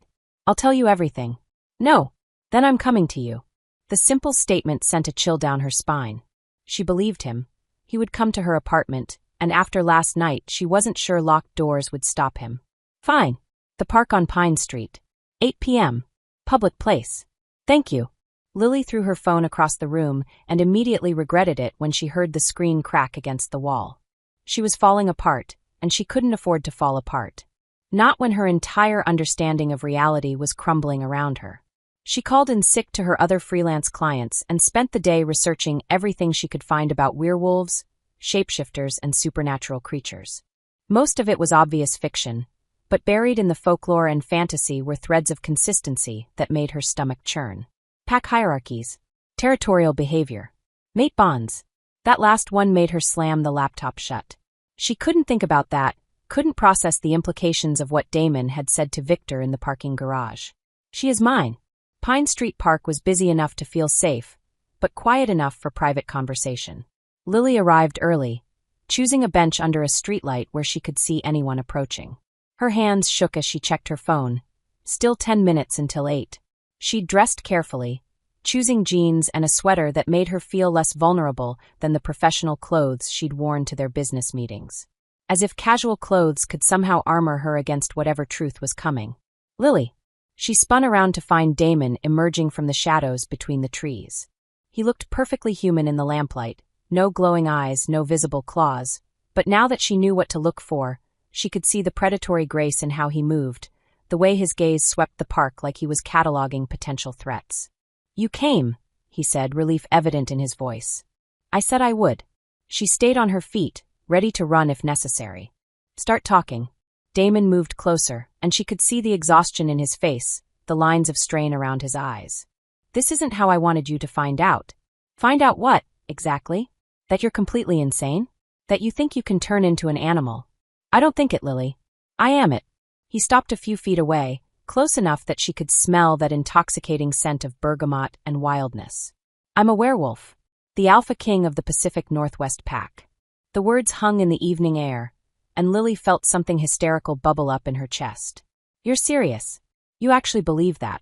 I'll tell you everything. No. Then I'm coming to you. The simple statement sent a chill down her spine. She believed him. He would come to her apartment, and after last night she wasn't sure locked doors would stop him. Fine. The park on Pine Street. 8 p.m. Public place. Thank you. Lily threw her phone across the room and immediately regretted it when she heard the screen crack against the wall. She was falling apart, and she couldn't afford to fall apart. Not when her entire understanding of reality was crumbling around her. She called in sick to her other freelance clients and spent the day researching everything she could find about werewolves, shapeshifters, and supernatural creatures. Most of it was obvious fiction, but buried in the folklore and fantasy were threads of consistency that made her stomach churn. Pack hierarchies. Territorial behavior. Mate bonds. That last one made her slam the laptop shut. She couldn't think about that, couldn't process the implications of what Damon had said to Victor in the parking garage. She is mine. Pine Street Park was busy enough to feel safe, but quiet enough for private conversation. Lily arrived early, choosing a bench under a streetlight where she could see anyone approaching. Her hands shook as she checked her phone. Still 10 minutes until 8. She'd dressed carefully, choosing jeans and a sweater that made her feel less vulnerable than the professional clothes she'd worn to their business meetings. As if casual clothes could somehow armor her against whatever truth was coming. Lily. She spun around to find Damon emerging from the shadows between the trees. He looked perfectly human in the lamplight, no glowing eyes, no visible claws, but now that she knew what to look for, she could see the predatory grace in how he moved, the way his gaze swept the park like he was cataloging potential threats. You came, he said, relief evident in his voice. I said I would. She stayed on her feet, ready to run if necessary. Start talking. Damon moved closer, and she could see the exhaustion in his face, the lines of strain around his eyes. This isn't how I wanted you to find out. Find out what, exactly? That you're completely insane? That you think you can turn into an animal? I don't think it, Lily. I am it. He stopped a few feet away, close enough that she could smell that intoxicating scent of bergamot and wildness. I'm a werewolf, the alpha king of the Pacific Northwest pack. The words hung in the evening air, and Lily felt something hysterical bubble up in her chest. You're serious? You actually believe that?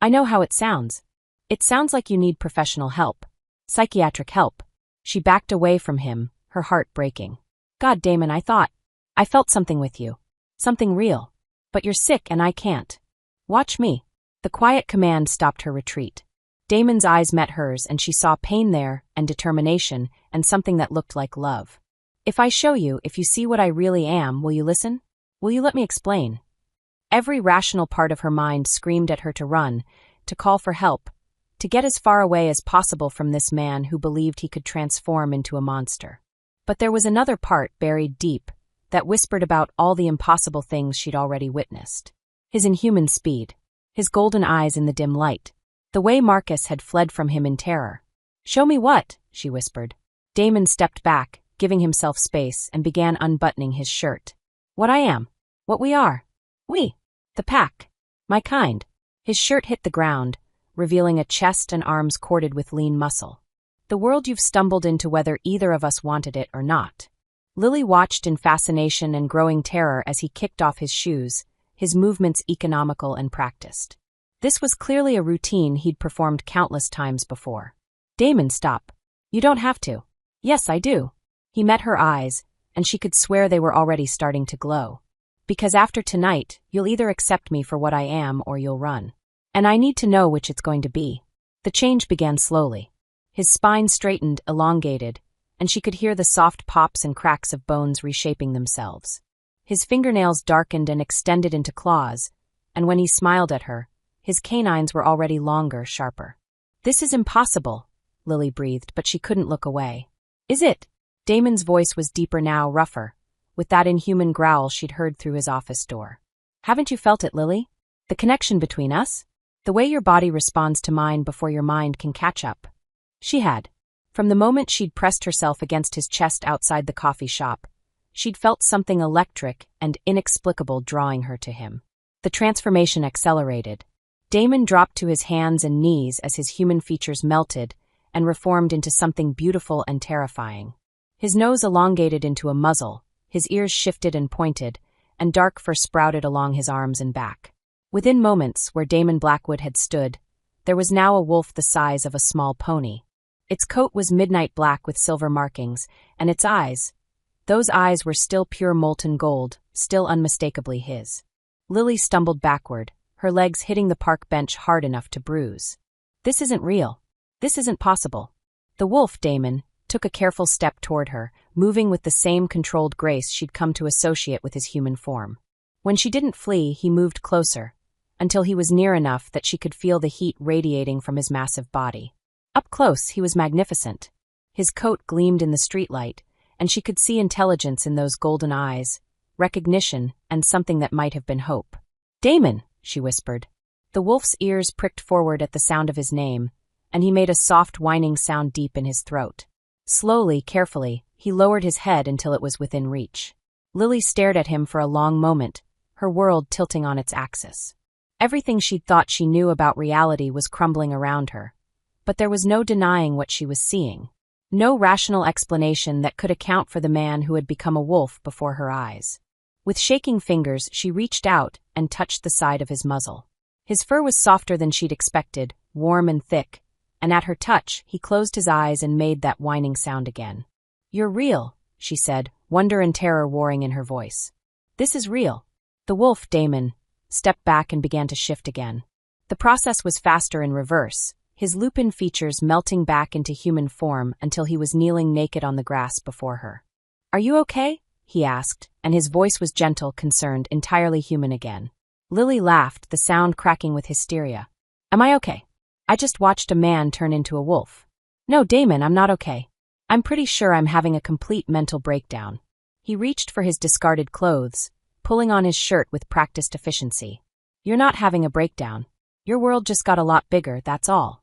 I know how it sounds. It sounds like you need professional help. Psychiatric help. She backed away from him, her heart breaking. God, Damon, I felt something with you. Something real. But you're sick and I can't. Watch me. The quiet command stopped her retreat. Damon's eyes met hers and she saw pain there and determination and something that looked like love. If I show you, if you see what I really am, will you listen? Will you let me explain? Every rational part of her mind screamed at her to run, to call for help, to get as far away as possible from this man who believed he could transform into a monster. But there was another part buried deep that whispered about all the impossible things she'd already witnessed. His inhuman speed, his golden eyes in the dim light, the way Marcus had fled from him in terror. Show me what? She whispered. Damon stepped back, giving himself space, and began unbuttoning his shirt. What I am. What we are. We. The pack. My kind. His shirt hit the ground, revealing a chest and arms corded with lean muscle. The world you've stumbled into whether either of us wanted it or not. Lily watched in fascination and growing terror as he kicked off his shoes, his movements economical and practiced. This was clearly a routine he'd performed countless times before. Damon, stop. You don't have to. Yes, I do. He met her eyes, and she could swear they were already starting to glow. Because after tonight, you'll either accept me for what I am or you'll run. And I need to know which it's going to be. The change began slowly. His spine straightened, elongated, and she could hear the soft pops and cracks of bones reshaping themselves. His fingernails darkened and extended into claws, and when he smiled at her, his canines were already longer, sharper. This is impossible, Lily breathed, but she couldn't look away. Is it? Damon's voice was deeper now, rougher, with that inhuman growl she'd heard through his office door. Haven't you felt it, Lily? The connection between us? The way your body responds to mine before your mind can catch up. She had. From the moment she'd pressed herself against his chest outside the coffee shop, she'd felt something electric and inexplicable drawing her to him. The transformation accelerated. Damon dropped to his hands and knees as his human features melted and reformed into something beautiful and terrifying. His nose elongated into a muzzle, his ears shifted and pointed, and dark fur sprouted along his arms and back. Within moments, where Damon Blackwood had stood, there was now a wolf the size of a small pony. Its coat was midnight black with silver markings, and its eyes, those eyes were still pure molten gold, still unmistakably his. Lily stumbled backward, her legs hitting the park bench hard enough to bruise. This isn't real. This isn't possible. The wolf, Damon, took a careful step toward her, moving with the same controlled grace she'd come to associate with his human form. When she didn't flee, he moved closer, until he was near enough that she could feel the heat radiating from his massive body. Up close, he was magnificent. His coat gleamed in the streetlight, and she could see intelligence in those golden eyes, recognition, and something that might have been hope. Damon, she whispered. The wolf's ears pricked forward at the sound of his name, and he made a soft whining sound deep in his throat. Slowly, carefully, he lowered his head until it was within reach. Lily stared at him for a long moment, her world tilting on its axis. Everything she'd thought she knew about reality was crumbling around her, but there was no denying what she was seeing. No rational explanation that could account for the man who had become a wolf before her eyes. With shaking fingers, she reached out and touched the side of his muzzle. His fur was softer than she'd expected, warm and thick, and at her touch, he closed his eyes and made that whining sound again. You're real, she said, wonder and terror warring in her voice. This is real. The wolf, Damon, stepped back and began to shift again. The process was faster in reverse, his lupin features melting back into human form until he was kneeling naked on the grass before her. Are you okay? He asked, and his voice was gentle, concerned, entirely human again. Lily laughed, the sound cracking with hysteria. Am I okay? I just watched a man turn into a wolf. No, Damon, I'm not okay. I'm pretty sure I'm having a complete mental breakdown. He reached for his discarded clothes, pulling on his shirt with practiced efficiency. You're not having a breakdown. Your world just got a lot bigger, that's all.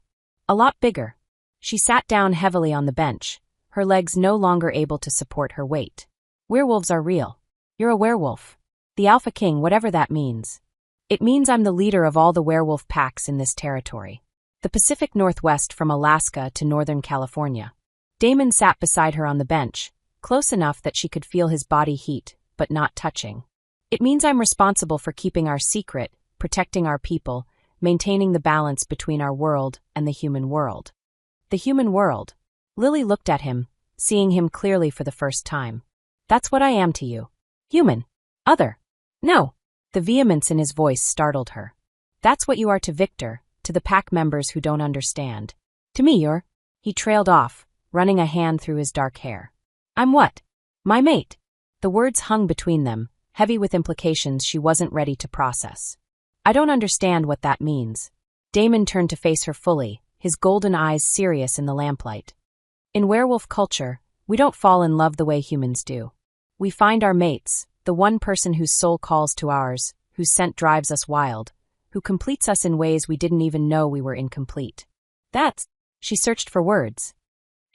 A lot bigger. She sat down heavily on the bench, her legs no longer able to support her weight. Werewolves are real. You're a werewolf. The Alpha King, whatever that means. It means I'm the leader of all the werewolf packs in this territory. The Pacific Northwest from Alaska to Northern California. Damon sat beside her on the bench, close enough that she could feel his body heat, but not touching. It means I'm responsible for keeping our secret, protecting our people, maintaining the balance between our world and the human world. The human world. Lily looked at him, seeing him clearly for the first time. That's what I am to you. Human. Other. No. The vehemence in his voice startled her. That's what you are to Victor, to the pack members who don't understand. To me you're... He trailed off, running a hand through his dark hair. I'm what? My mate. The words hung between them, heavy with implications she wasn't ready to process. I don't understand what that means. Damon turned to face her fully, his golden eyes serious in the lamplight. In werewolf culture, we don't fall in love the way humans do. We find our mates, the one person whose soul calls to ours, whose scent drives us wild, who completes us in ways we didn't even know we were incomplete. That's... She searched for words.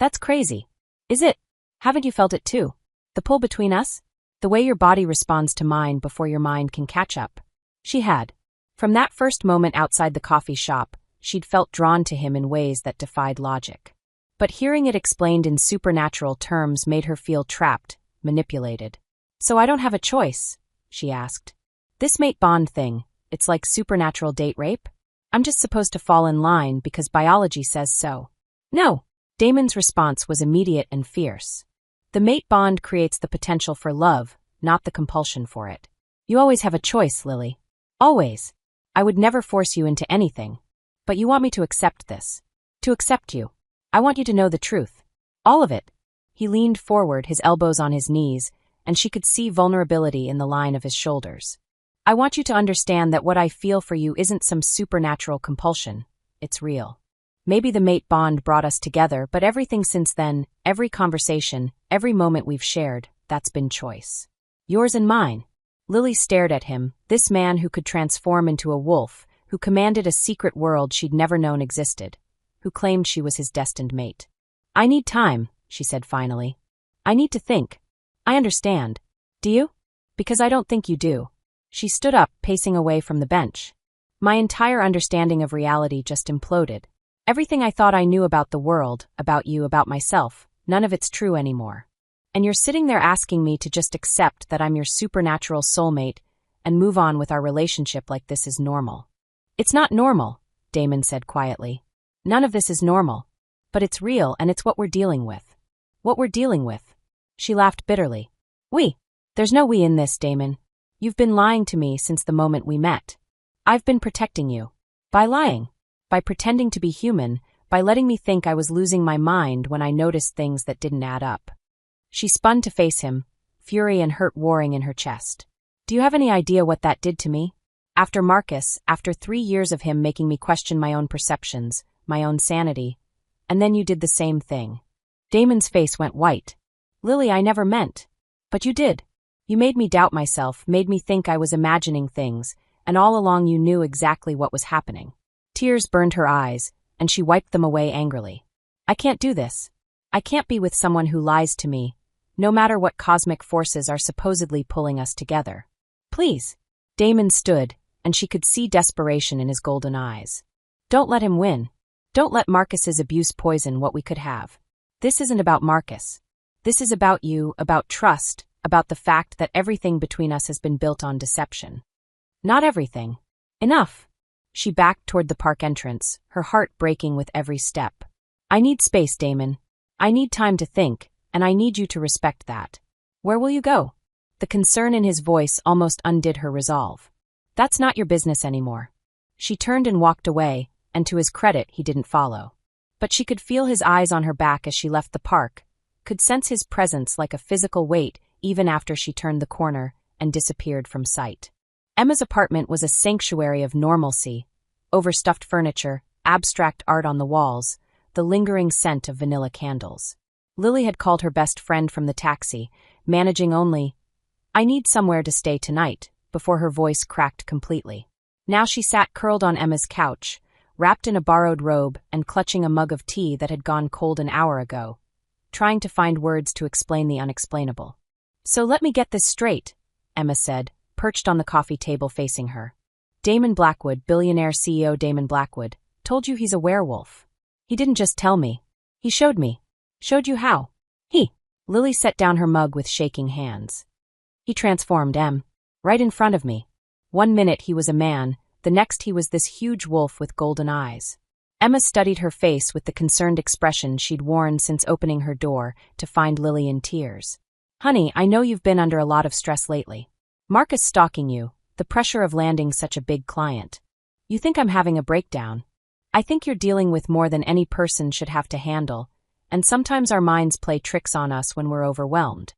That's crazy. Is it? Haven't you felt it too? The pull between us? The way your body responds to mine before your mind can catch up. She had. From that first moment outside the coffee shop, she'd felt drawn to him in ways that defied logic. But hearing it explained in supernatural terms made her feel trapped, manipulated. So I don't have a choice, she asked. This mate bond thing, it's like supernatural date rape? I'm just supposed to fall in line because biology says so. No. Damon's response was immediate and fierce. The mate bond creates the potential for love, not the compulsion for it. You always have a choice, Lily. Always. I would never force you into anything. But you want me to accept this. To accept you. I want you to know the truth. All of it. He leaned forward, his elbows on his knees, and she could see vulnerability in the line of his shoulders. I want you to understand that what I feel for you isn't some supernatural compulsion. It's real. Maybe the mate bond brought us together, but everything since then, every conversation, every moment we've shared, that's been choice. Yours and mine. Lily stared at him, this man who could transform into a wolf, who commanded a secret world she'd never known existed, who claimed she was his destined mate. I need time, she said finally. I need to think. I understand. Do you? Because I don't think you do. She stood up, pacing away from the bench. My entire understanding of reality just imploded. Everything I thought I knew about the world, about you, about myself, none of it's true anymore. And you're sitting there asking me to just accept that I'm your supernatural soulmate and move on with our relationship like this is normal. It's not normal, Damon said quietly. None of this is normal. But it's real and it's what we're dealing with. What we're dealing with. She laughed bitterly. We. There's no we in this, Damon. You've been lying to me since the moment we met. I've been protecting you. By lying. By pretending to be human, by letting me think I was losing my mind when I noticed things that didn't add up. She spun to face him, fury and hurt warring in her chest. Do you have any idea what that did to me? After Marcus, after 3 years of him making me question my own perceptions, my own sanity, and then you did the same thing. Damon's face went white. Lily, I never meant. But you did. You made me doubt myself, made me think I was imagining things, and all along you knew exactly what was happening. Tears burned her eyes, and she wiped them away angrily. I can't do this. I can't be with someone who lies to me, no matter what cosmic forces are supposedly pulling us together. Please. Damon stood, and she could see desperation in his golden eyes. Don't let him win. Don't let Marcus's abuse poison what we could have. This isn't about Marcus. This is about you, about trust, about the fact that everything between us has been built on deception. Not everything. Enough. She backed toward the park entrance, her heart breaking with every step. I need space, Damon. I need time to think, and I need you to respect that. Where will you go? The concern in his voice almost undid her resolve. That's not your business anymore. She turned and walked away, and to his credit, he didn't follow. But she could feel his eyes on her back as she left the park, could sense his presence like a physical weight even after she turned the corner and disappeared from sight. Emma's apartment was a sanctuary of normalcy, overstuffed furniture, abstract art on the walls, the lingering scent of vanilla candles. Lily had called her best friend from the taxi, managing only, I need somewhere to stay tonight, before her voice cracked completely. Now she sat curled on Emma's couch, wrapped in a borrowed robe and clutching a mug of tea that had gone cold an hour ago, trying to find words to explain the unexplainable. "So let me get this straight," Emma said, perched on the coffee table facing her. "Damon Blackwood, billionaire CEO Damon Blackwood, told you he's a werewolf. He didn't just tell me. He showed me. Showed you how?" Lily set down her mug with shaking hands. "He transformed, Em. Right in front of me. One minute he was a man, the next he was this huge wolf with golden eyes." Emma studied her face with the concerned expression she'd worn since opening her door to find Lily in tears. "Honey, I know you've been under a lot of stress lately. Marcus stalking you, the pressure of landing such a big client. You think I'm having a breakdown? I think you're dealing with more than any person should have to handle, and sometimes our minds play tricks on us when we're overwhelmed."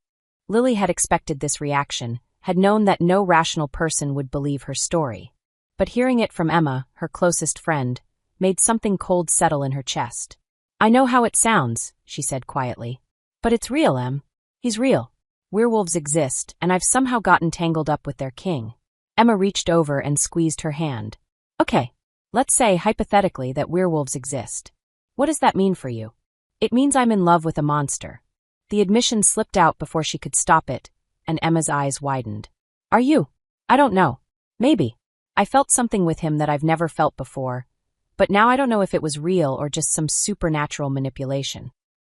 Lily had expected this reaction, had known that no rational person would believe her story. But hearing it from Emma, her closest friend, made something cold settle in her chest. "I know how it sounds," she said quietly. "But it's real, Em. He's real. Werewolves exist, and I've somehow gotten tangled up with their king." Emma reached over and squeezed her hand. "Okay, let's say, hypothetically, that werewolves exist. What does that mean for you?" "It means I'm in love with a monster." The admission slipped out before she could stop it, and Emma's eyes widened. "Are you?" "I don't know. Maybe. I felt something with him that I've never felt before, but now I don't know if it was real or just some supernatural manipulation."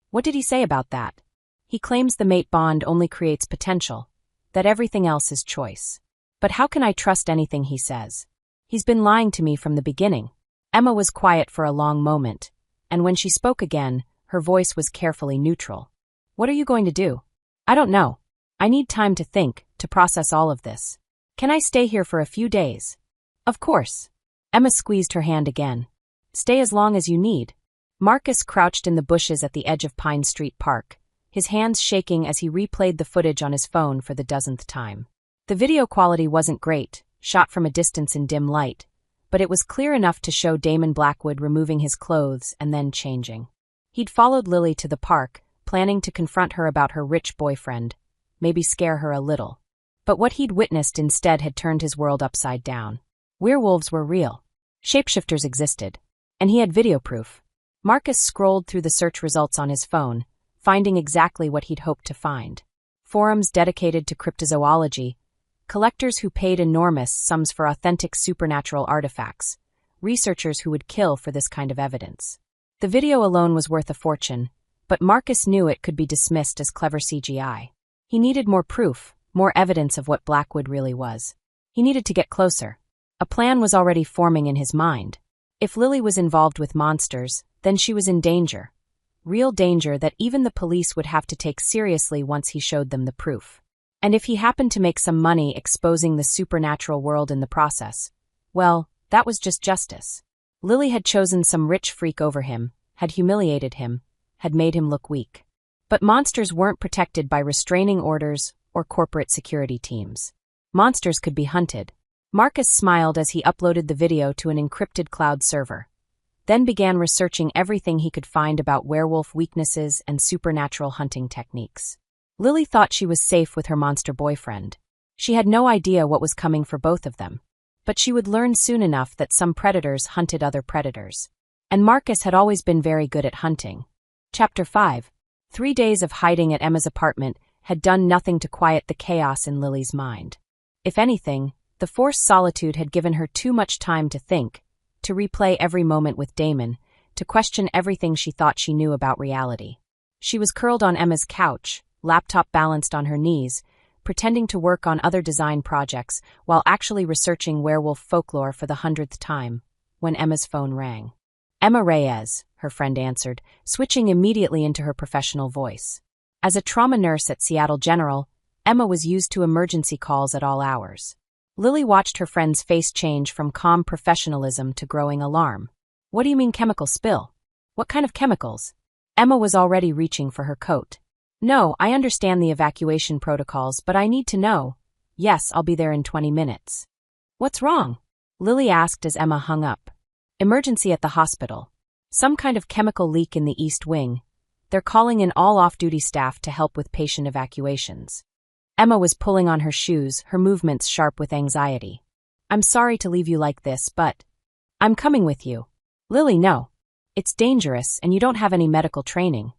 "What did he say about that?" "He claims the mate bond only creates potential, that everything else is choice. But how can I trust anything he says? He's been lying to me from the beginning." Emma was quiet for a long moment, and when she spoke again, her voice was carefully neutral. "What are you going to do?" "I don't know. I need time to think, to process all of this. Can I stay here for a few days?" "Of course." Emma squeezed her hand again. "Stay as long as you need." Marcus crouched in the bushes at the edge of Pine Street Park, his hands shaking as he replayed the footage on his phone for the dozenth time. The video quality wasn't great, shot from a distance in dim light, but it was clear enough to show Damon Blackwood removing his clothes and then changing. He'd followed Lily to the park, planning to confront her about her rich boyfriend, maybe scare her a little. But what he'd witnessed instead had turned his world upside down. Werewolves were real. Shapeshifters existed. And he had video proof. Marcus scrolled through the search results on his phone, finding exactly what he'd hoped to find. Forums dedicated to cryptozoology, collectors who paid enormous sums for authentic supernatural artifacts, researchers who would kill for this kind of evidence. The video alone was worth a fortune, but Marcus knew it could be dismissed as clever CGI. He needed more proof, more evidence of what Blackwood really was. He needed to get closer. A plan was already forming in his mind. If Lily was involved with monsters, then she was in danger. Real danger that even the police would have to take seriously once he showed them the proof. And if he happened to make some money exposing the supernatural world in the process, well, that was just justice. Lily had chosen some rich freak over him, had humiliated him, had made him look weak. But monsters weren't protected by restraining orders or corporate security teams. Monsters could be hunted. Marcus smiled as he uploaded the video to an encrypted cloud server, then began researching everything he could find about werewolf weaknesses and supernatural hunting techniques. Lily thought she was safe with her monster boyfriend. She had no idea what was coming for both of them. But she would learn soon enough that some predators hunted other predators. And Marcus had always been very good at hunting. Chapter 5. 3 days of hiding at Emma's apartment had done nothing to quiet the chaos in Lily's mind. If anything, the forced solitude had given her too much time to think, to replay every moment with Damon, to question everything she thought she knew about reality. She was curled on Emma's couch, laptop balanced on her knees, pretending to work on other design projects while actually researching werewolf folklore for the 100th time, when Emma's phone rang. "Emma Reyes," her friend answered, switching immediately into her professional voice. As a trauma nurse at Seattle General, Emma was used to emergency calls at all hours. Lily watched her friend's face change from calm professionalism to growing alarm. "What do you mean chemical spill? What kind of chemicals?" Emma was already reaching for her coat. "No, I understand the evacuation protocols, but I need to know." "Yes, I'll be there in 20 minutes. "What's wrong?" Lily asked as Emma hung up. "Emergency at the hospital. Some kind of chemical leak in the East Wing. They're calling in all off-duty staff to help with patient evacuations." Emma was pulling on her shoes, her movements sharp with anxiety. "I'm sorry to leave you like this, but..." "I'm coming with you." Lily, no. It's dangerous and you don't have any medical training.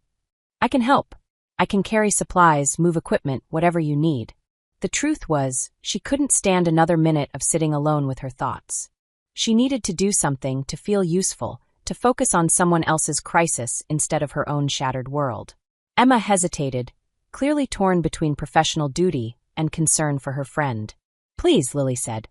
I can help. I can carry supplies, move equipment, whatever you need. The truth was, she couldn't stand another minute of sitting alone with her thoughts. She needed to do something, to feel useful, to focus on someone else's crisis instead of her own shattered world. Emma hesitated, clearly torn between professional duty and concern for her friend. Please, Lily said.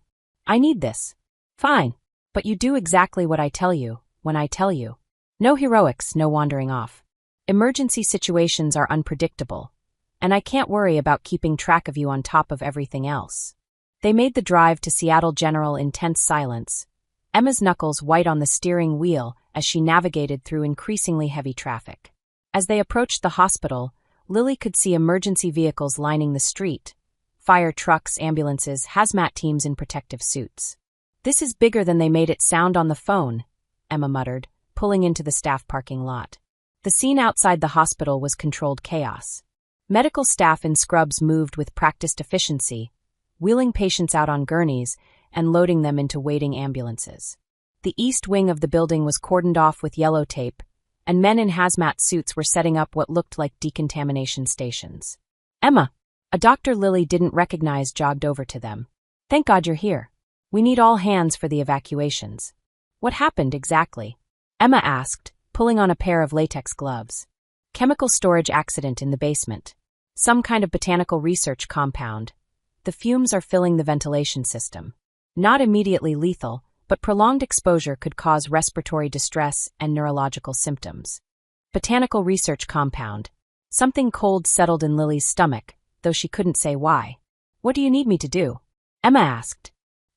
I need this. Fine. But you do exactly what I tell you, when I tell you. No heroics, no wandering off. Emergency situations are unpredictable, and I can't worry about keeping track of you on top of everything else. They made the drive to Seattle General in tense silence, Emma's knuckles white on the steering wheel as she navigated through increasingly heavy traffic. As they approached the hospital, Lily could see emergency vehicles lining the street, fire trucks, ambulances, hazmat teams in protective suits. This is bigger than they made it sound on the phone, Emma muttered, pulling into the staff parking lot. The scene outside the hospital was controlled chaos. Medical staff in scrubs moved with practiced efficiency, wheeling patients out on gurneys and loading them into waiting ambulances. The east wing of the building was cordoned off with yellow tape, and men in hazmat suits were setting up what looked like decontamination stations. Emma, a doctor Lily didn't recognize, jogged over to them. Thank God you're here. We need all hands for the evacuations. What happened exactly? Emma asked, pulling on a pair of latex gloves. Chemical storage accident in the basement. Some kind of botanical research compound. The fumes are filling the ventilation system. Not immediately lethal, but prolonged exposure could cause respiratory distress and neurological symptoms. Botanical research compound. Something cold settled in Lily's stomach, though she couldn't say why. What do you need me to do? Emma asked.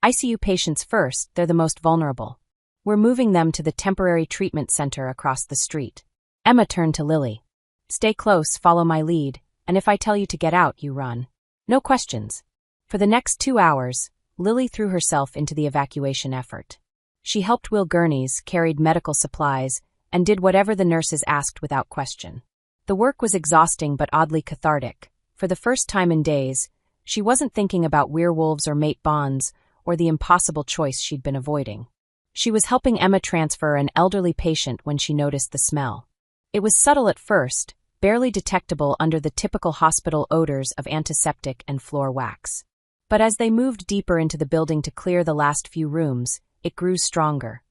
ICU patients first, they're the most vulnerable. We're moving them to the temporary treatment center across the street. Emma turned to Lily. Stay close, follow my lead, and if I tell you to get out, you run. No questions. For the next 2 hours, Lily threw herself into the evacuation effort. She helped wheel gurneys, carried medical supplies, and did whatever the nurses asked without question. The work was exhausting but oddly cathartic. For the first time in days, she wasn't thinking about werewolves or mate bonds or the impossible choice she'd been avoiding. She was helping Emma transfer an elderly patient when she noticed the smell. It was subtle at first, barely detectable under the typical hospital odors of antiseptic and floor wax. But as they moved deeper into the building to clear the last few rooms, it grew stronger.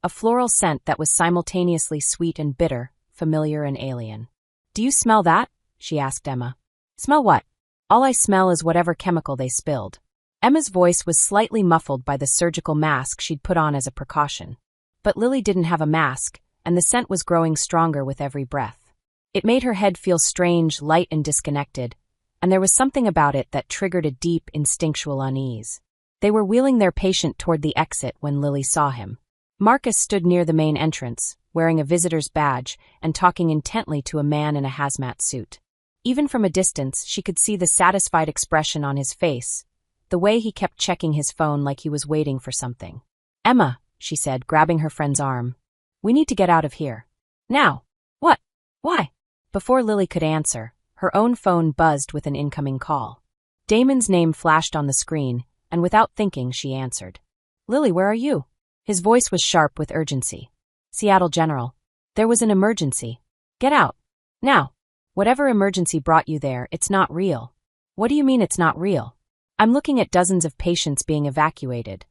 A floral scent that was simultaneously sweet and bitter, familiar and alien. Do you smell that? She asked Emma. Smell what? All I smell is whatever chemical they spilled. Emma's voice was slightly muffled by the surgical mask she'd put on as a precaution. But Lily didn't have a mask, and the scent was growing stronger with every breath. It made her head feel strange, light and disconnected, and there was something about it that triggered a deep, instinctual unease. They were wheeling their patient toward the exit when Lily saw him. Marcus stood near the main entrance, wearing a visitor's badge and talking intently to a man in a hazmat suit. Even from a distance, she could see the satisfied expression on his face, the way he kept checking his phone like he was waiting for something. Emma, she said, grabbing her friend's arm. We need to get out of here. Now. What? Why? Before Lily could answer, her own phone buzzed with an incoming call. Damon's name flashed on the screen, and without thinking, she answered. Lily, where are you? His voice was sharp with urgency. Seattle General. There was an emergency. Get out. Now. Whatever emergency brought you there, it's not real. What do you mean it's not real? I'm looking at dozens of patients being evacuated.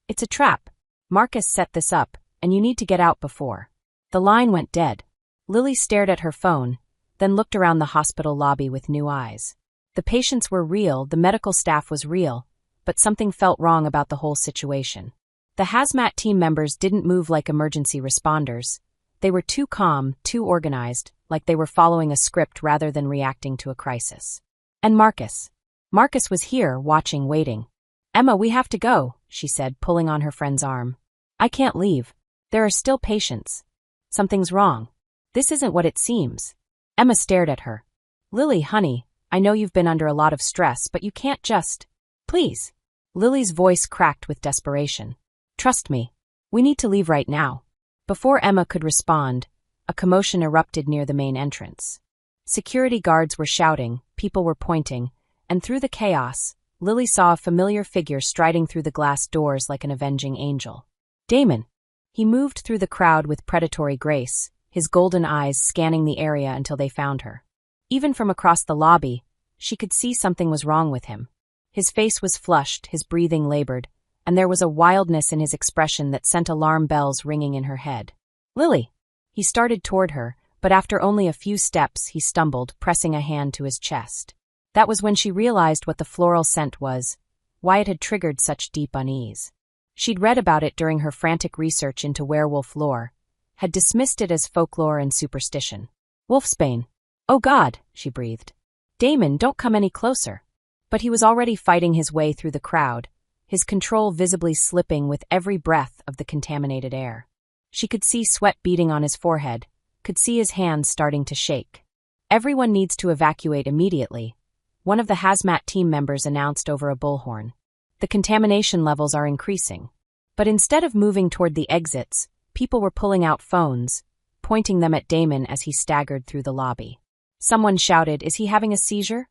It's a trap. Marcus set this up, and you need to get out before. The line went dead. Lily stared at her phone, then looked around the hospital lobby with new eyes. The patients were real, the medical staff was real, but something felt wrong about the whole situation. The hazmat team members didn't move like emergency responders. They were too calm, too organized, like they were following a script rather than reacting to a crisis. And Marcus. Marcus was here, watching, waiting. Emma, we have to go, she said, pulling on her friend's arm. I can't leave. There are still patients. Something's wrong. This isn't what it seems. Emma stared at her. Lily, honey, I know you've been under a lot of stress, but you can't just... Please. Lily's voice cracked with desperation. Trust me. We need to leave right now. Before Emma could respond, a commotion erupted near the main entrance. Security guards were shouting, people were pointing, and through the chaos, Lily saw a familiar figure striding through the glass doors like an avenging angel. Damon. He moved through the crowd with predatory grace, his golden eyes scanning the area until they found her. Even from across the lobby, she could see something was wrong with him. His face was flushed, his breathing labored, and there was a wildness in his expression that sent alarm bells ringing in her head. "Lily!" He started toward her, but after only a few steps he stumbled, pressing a hand to his chest. That was when she realized what the floral scent was, why it had triggered such deep unease. She'd read about it during her frantic research into werewolf lore, had dismissed it as folklore and superstition. "Wolfsbane. Oh God," she breathed. "Damon, don't come any closer." But he was already fighting his way through the crowd, his control visibly slipping with every breath of the contaminated air. She could see sweat beading on his forehead, could see his hands starting to shake. "Everyone needs to evacuate immediately," one of the hazmat team members announced over a bullhorn. "The contamination levels are increasing." But instead of moving toward the exits, people were pulling out phones, pointing them at Damon as he staggered through the lobby. Someone shouted, "Is he having a seizure?"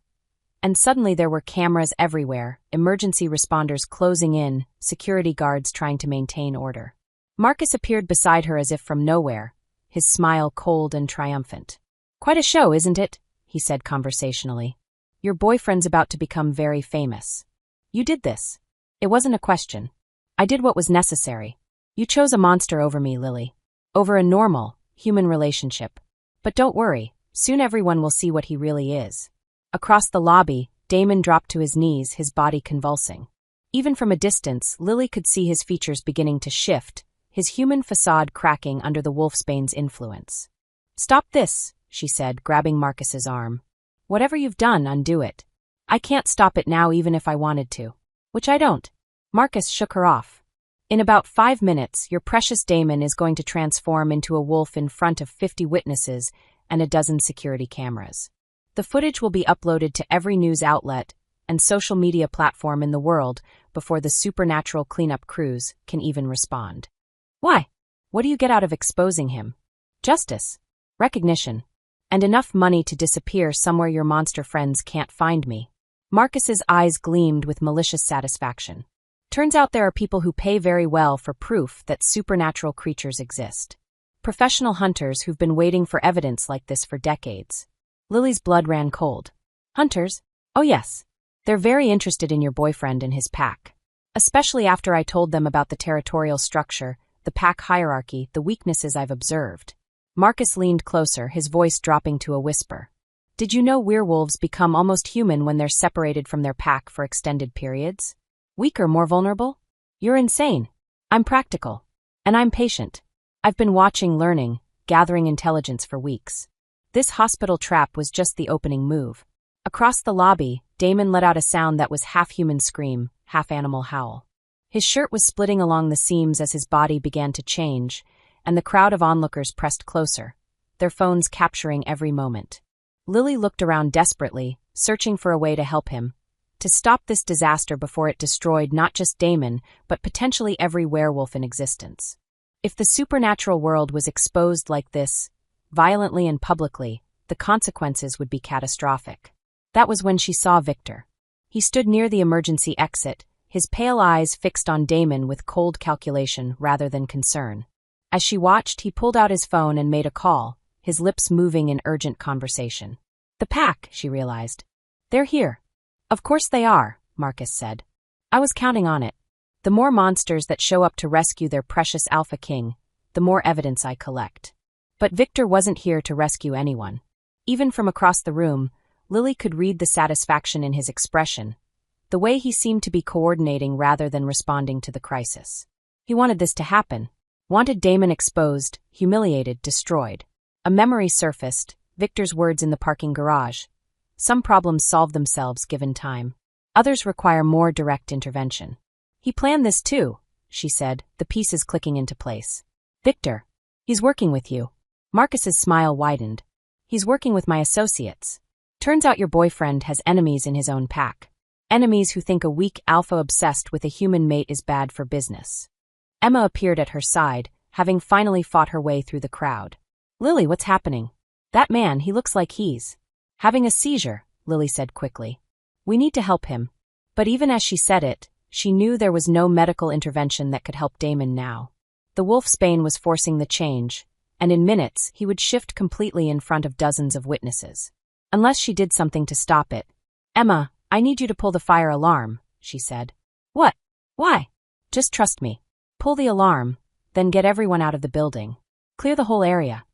And suddenly there were cameras everywhere, emergency responders closing in, security guards trying to maintain order. Marcus appeared beside her as if from nowhere, his smile cold and triumphant. "Quite a show, isn't it?" he said conversationally. "Your boyfriend's about to become very famous. You did this. It wasn't a question. I did what was necessary. You chose a monster over me, Lily. Over a normal, human relationship. But don't worry, soon everyone will see what he really is." Across the lobby, Damon dropped to his knees, his body convulsing. Even from a distance, Lily could see his features beginning to shift, his human facade cracking under the wolfsbane's influence. "Stop this," she said, grabbing Marcus's arm. "Whatever you've done, undo it. I can't stop it now even if I wanted to. Which I don't." Marcus shook her off. "In about 5 minutes, your precious Damon is going to transform into a wolf in front of 50 witnesses and a dozen security cameras. The footage will be uploaded to every news outlet and social media platform in the world before the supernatural cleanup crews can even respond." "Why? What do you get out of exposing him?" "Justice, recognition, and enough money to disappear somewhere your monster friends can't find me." Marcus's eyes gleamed with malicious satisfaction. "Turns out there are people who pay very well for proof that supernatural creatures exist. Professional hunters who've been waiting for evidence like this for decades." Lily's blood ran cold. "Hunters? Oh yes. They're very interested in your boyfriend and his pack. Especially after I told them about the territorial structure, the pack hierarchy, the weaknesses I've observed." Marcus leaned closer, his voice dropping to a whisper. "Did you know werewolves become almost human when they're separated from their pack for extended periods? Weaker, more vulnerable? You're insane. I'm practical. And I'm patient. I've been watching, learning, gathering intelligence for weeks. This hospital trap was just the opening move." Across the lobby, Damon let out a sound that was half human scream, half animal howl. His shirt was splitting along the seams as his body began to change, and the crowd of onlookers pressed closer, their phones capturing every moment. Lily looked around desperately, searching for a way to help him, to stop this disaster before it destroyed not just Damon, but potentially every werewolf in existence. If the supernatural world was exposed like this, violently and publicly, the consequences would be catastrophic. That was when she saw Victor. He stood near the emergency exit, his pale eyes fixed on Damon with cold calculation rather than concern. As she watched, he pulled out his phone and made a call, his lips moving in urgent conversation. "The pack," she realized. "They're here." "Of course they are," Marcus said. "I was counting on it. The more monsters that show up to rescue their precious Alpha King, the more evidence I collect." But Victor wasn't here to rescue anyone. Even from across the room, Lily could read the satisfaction in his expression, the way he seemed to be coordinating rather than responding to the crisis. He wanted this to happen. Wanted Damon exposed, humiliated, destroyed. A memory surfaced, Victor's words in the parking garage. "Some problems solve themselves given time. Others require more direct intervention." "He planned this too," she said, the pieces clicking into place. "Victor. He's working with you." Marcus's smile widened. "He's working with my associates. Turns out your boyfriend has enemies in his own pack. Enemies who think a weak alpha obsessed with a human mate is bad for business." Emma appeared at her side, having finally fought her way through the crowd. "Lily, what's happening?" "That man, he looks like he's having a seizure," Lily said quickly. "We need to help him." But even as she said it, she knew there was no medical intervention that could help Damon now. The wolfsbane was forcing the change, and in minutes he would shift completely in front of dozens of witnesses. Unless she did something to stop it. "Emma, I need you to pull the fire alarm," she said. "What? Why?" "Just trust me. Pull the alarm, then get everyone out of the building. Clear the whole area.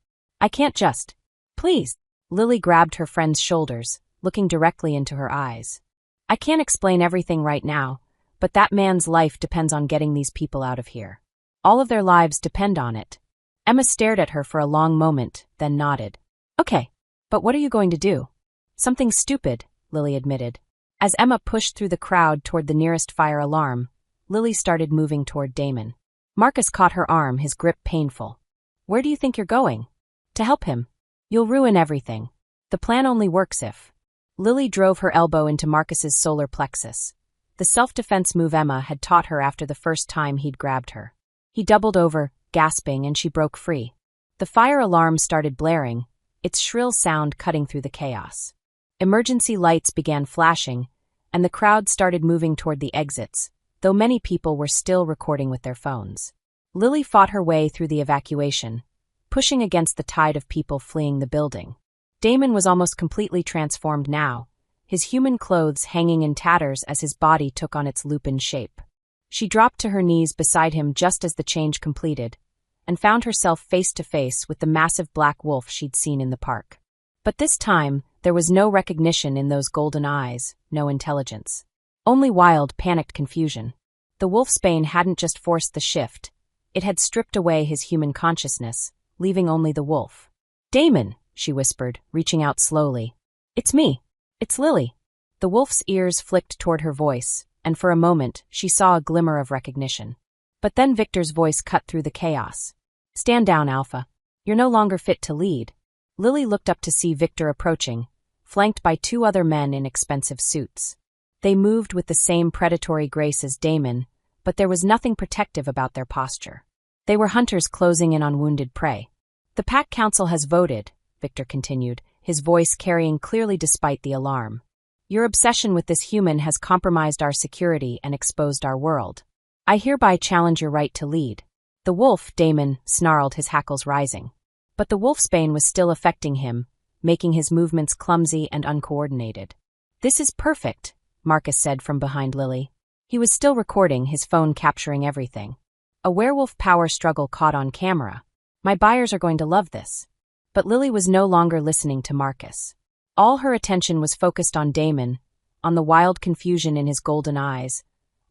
I can't just..." "Please." Lily grabbed her friend's shoulders, looking directly into her eyes. "I can't explain everything right now, but that man's life depends on getting these people out of here. All of their lives depend on it." Emma stared at her for a long moment, then nodded. "Okay, but what are you going to do?" "Something stupid," Lily admitted. As Emma pushed through the crowd toward the nearest fire alarm, Lily started moving toward Damon. Marcus caught her arm, his grip painful. "Where do you think you're going?" "To help him. You'll ruin everything. The plan only works if..." Lily drove her elbow into Marcus's solar plexus, the self-defense move Emma had taught her after the first time he'd grabbed her. He doubled over, gasping, and she broke free. The fire alarm started blaring, its shrill sound cutting through the chaos. Emergency lights began flashing, and the crowd started moving toward the exits, though many people were still recording with their phones. Lily fought her way through the evacuation, pushing against the tide of people fleeing the building. Damon was almost completely transformed now, his human clothes hanging in tatters as his body took on its lupin shape. She dropped to her knees beside him just as the change completed, and found herself face to face with the massive black wolf she'd seen in the park. But this time, there was no recognition in those golden eyes, no intelligence. Only wild, panicked confusion. The wolfsbane hadn't just forced the shift, it had stripped away his human consciousness, leaving only the wolf. "Damon," she whispered, reaching out slowly. "It's me. It's Lily." The wolf's ears flicked toward her voice, and for a moment she saw a glimmer of recognition. But then Victor's voice cut through the chaos. "Stand down, Alpha. You're no longer fit to lead." Lily looked up to see Victor approaching, flanked by two other men in expensive suits. They moved with the same predatory grace as Damon, but there was nothing protective about their posture. They were hunters closing in on wounded prey. "The Pack Council has voted," Victor continued, his voice carrying clearly despite the alarm. "Your obsession with this human has compromised our security and exposed our world. I hereby challenge your right to lead." The wolf, Damon, snarled, his hackles rising. But the wolfsbane was still affecting him, making his movements clumsy and uncoordinated. "This is perfect," Marcus said from behind Lily. He was still recording, his phone capturing everything. "A werewolf power struggle caught on camera. My buyers are going to love this." But Lily was no longer listening to Marcus. All her attention was focused on Damon, on the wild confusion in his golden eyes,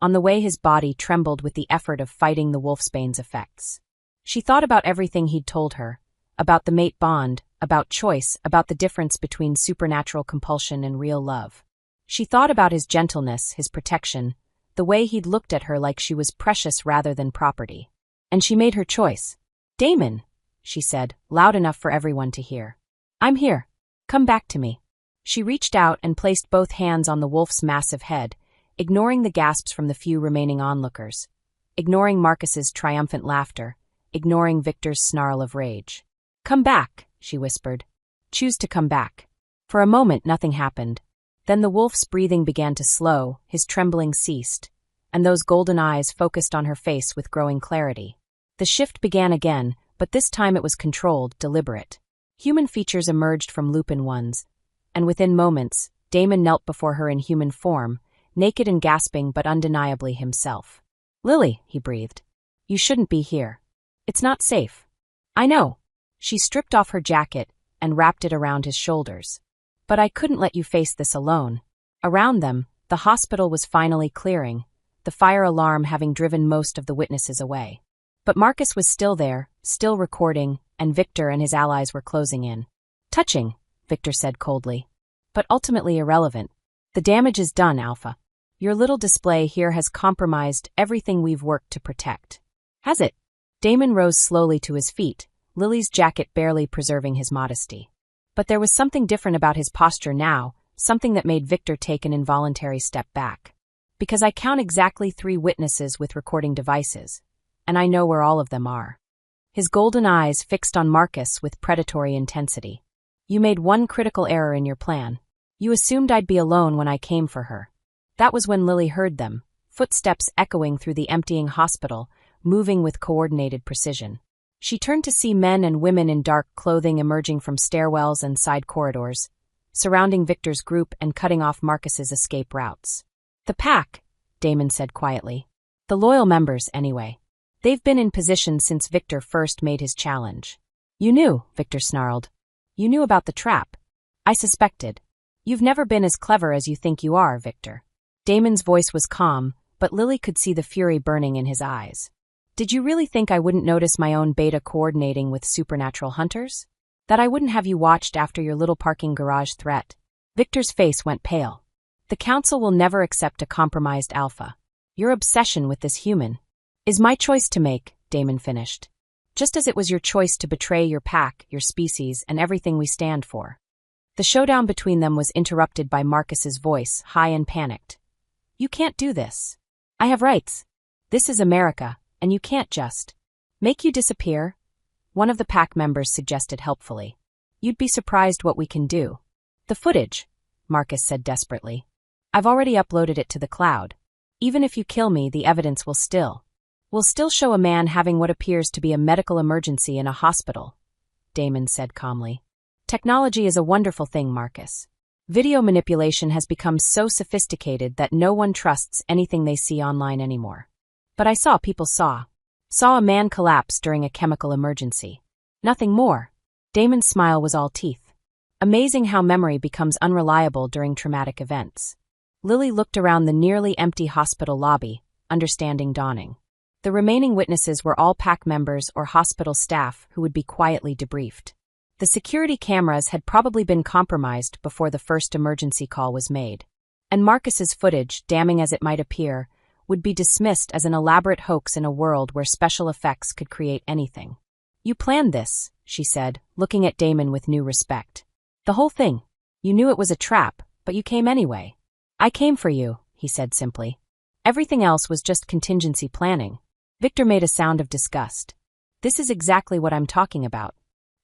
on the way his body trembled with the effort of fighting the wolfsbane's effects. She thought about everything he'd told her, about the mate bond, about choice, about the difference between supernatural compulsion and real love. She thought about his gentleness, his protection, the way he'd looked at her like she was precious rather than property. And she made her choice. "Damon," she said, loud enough for everyone to hear. "I'm here. Come back to me." She reached out and placed both hands on the wolf's massive head, ignoring the gasps from the few remaining onlookers, ignoring Marcus's triumphant laughter, ignoring Victor's snarl of rage. "Come back," she whispered. "Choose to come back." For a moment nothing happened. Then the wolf's breathing began to slow, his trembling ceased, and those golden eyes focused on her face with growing clarity. The shift began again, but this time it was controlled, deliberate. Human features emerged from lupin ones, and within moments, Damon knelt before her in human form, naked and gasping but undeniably himself. "Lily," he breathed. "You shouldn't be here. It's not safe." "I know." She stripped off her jacket and wrapped it around his shoulders. "But I couldn't let you face this alone." Around them, the hospital was finally clearing, the fire alarm having driven most of the witnesses away. But Marcus was still there, still recording, and Victor and his allies were closing in. "Touching," Victor said coldly. "But ultimately irrelevant. The damage is done, Alpha. Your little display here has compromised everything we've worked to protect." "Has it?" Damon rose slowly to his feet, Lily's jacket barely preserving his modesty. But there was something different about his posture now, something that made Victor take an involuntary step back. "Because I count exactly 3 witnesses with recording devices, and I know where all of them are." His golden eyes fixed on Marcus with predatory intensity. "You made one critical error in your plan. You assumed I'd be alone when I came for her." That was when Lily heard them, footsteps echoing through the emptying hospital, moving with coordinated precision. She turned to see men and women in dark clothing emerging from stairwells and side corridors, surrounding Victor's group and cutting off Marcus's escape routes. "The pack," Damon said quietly. "The loyal members, anyway. They've been in position since Victor first made his challenge." "You knew," Victor snarled. "You knew about the trap." "I suspected. You've never been as clever as you think you are, Victor." Damon's voice was calm, but Lily could see the fury burning in his eyes. "Did you really think I wouldn't notice my own beta coordinating with supernatural hunters? That I wouldn't have you watched after your little parking garage threat?" Victor's face went pale. "The Council will never accept a compromised alpha. Your obsession with this human is my choice to make," Damon finished. "Just as it was your choice to betray your pack, your species, and everything we stand for." The showdown between them was interrupted by Marcus's voice, high and panicked. "You can't do this. I have rights. This is America, and you can't just make you disappear," one of the pack members suggested helpfully. "You'd be surprised what we can do." "The footage," Marcus said desperately. "I've already uploaded it to the cloud. Even if you kill me, the evidence will still show a man having what appears to be a medical emergency in a hospital," Damon said calmly. "Technology is a wonderful thing, Marcus. Video manipulation has become so sophisticated that no one trusts anything they see online anymore. But I saw a man collapse during a chemical emergency. Nothing more." Damon's smile was all teeth. "Amazing how memory becomes unreliable during traumatic events." Lily looked around the nearly empty hospital lobby, understanding dawning. The remaining witnesses were all pack members or hospital staff who would be quietly debriefed. The security cameras had probably been compromised before the first emergency call was made. And Marcus's footage, damning as it might appear, would be dismissed as an elaborate hoax in a world where special effects could create anything. "You planned this," she said, looking at Damon with new respect. "The whole thing. You knew it was a trap, but you came anyway." "I came for you," he said simply. "Everything else was just contingency planning." Victor made a sound of disgust. "This is exactly what I'm talking about.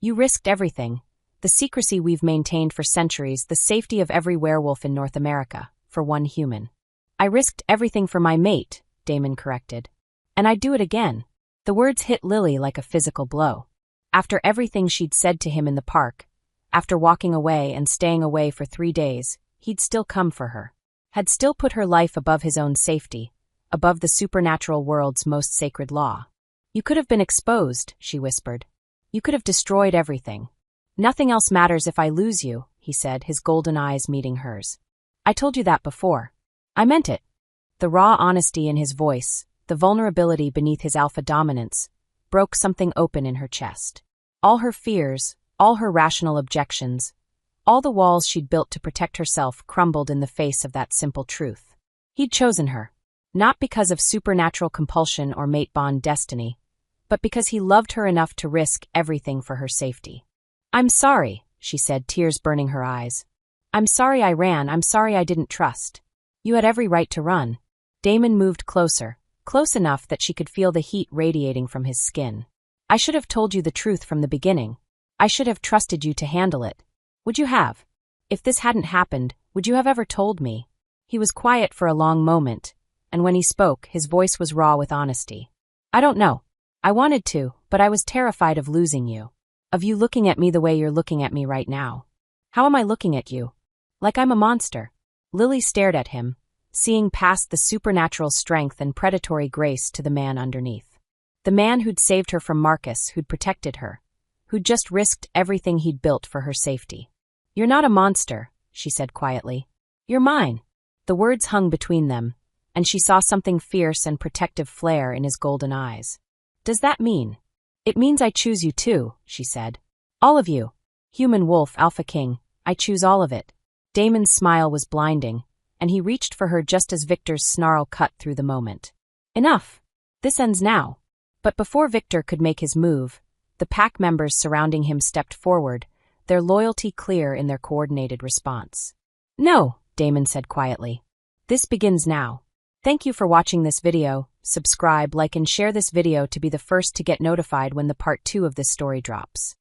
You risked everything. The secrecy we've maintained for centuries, the safety of every werewolf in North America, for one human." "I risked everything for my mate," Damon corrected. "And I'd do it again." The words hit Lily like a physical blow. After everything she'd said to him in the park, after walking away and staying away for 3 days, he'd still come for her. Had still put her life above his own safety, above the supernatural world's most sacred law. "You could have been exposed," she whispered. "You could have destroyed everything. Nothing else matters if I lose you," he said, his golden eyes meeting hers. "I told you that before. I meant it." The raw honesty in his voice, the vulnerability beneath his alpha dominance, broke something open in her chest. All her fears, all her rational objections, all the walls she'd built to protect herself crumbled in the face of that simple truth. He'd chosen her, not because of supernatural compulsion or mate bond destiny, but because he loved her enough to risk everything for her safety. "I'm sorry," she said, tears burning her eyes. "I'm sorry I ran, I'm sorry I didn't trust. You had every right to run." Damon moved closer, close enough that she could feel the heat radiating from his skin. "I should have told you the truth from the beginning. I should have trusted you to handle it. Would you have? If this hadn't happened, would you have ever told me?" He was quiet for a long moment, and when he spoke, his voice was raw with honesty. "I don't know. I wanted to, but I was terrified of losing you. Of you looking at me the way you're looking at me right now." "How am I looking at you?" "Like I'm a monster." Lily stared at him, seeing past the supernatural strength and predatory grace to the man underneath. The man who'd saved her from Marcus, who'd protected her, who'd just risked everything he'd built for her safety. "You're not a monster," she said quietly. "You're mine." The words hung between them, and she saw something fierce and protective flare in his golden eyes. "Does that mean?" "It means I choose you too," she said. "All of you. Human wolf, alpha king, I choose all of it." Damon's smile was blinding, and he reached for her just as Victor's snarl cut through the moment. "Enough. This ends now." But before Victor could make his move, the pack members surrounding him stepped forward, their loyalty clear in their coordinated response. "No," Damon said quietly. "This begins now." Thank you for watching this video. Subscribe, like, and share this video to be the first to get notified when the part 2 of this story drops.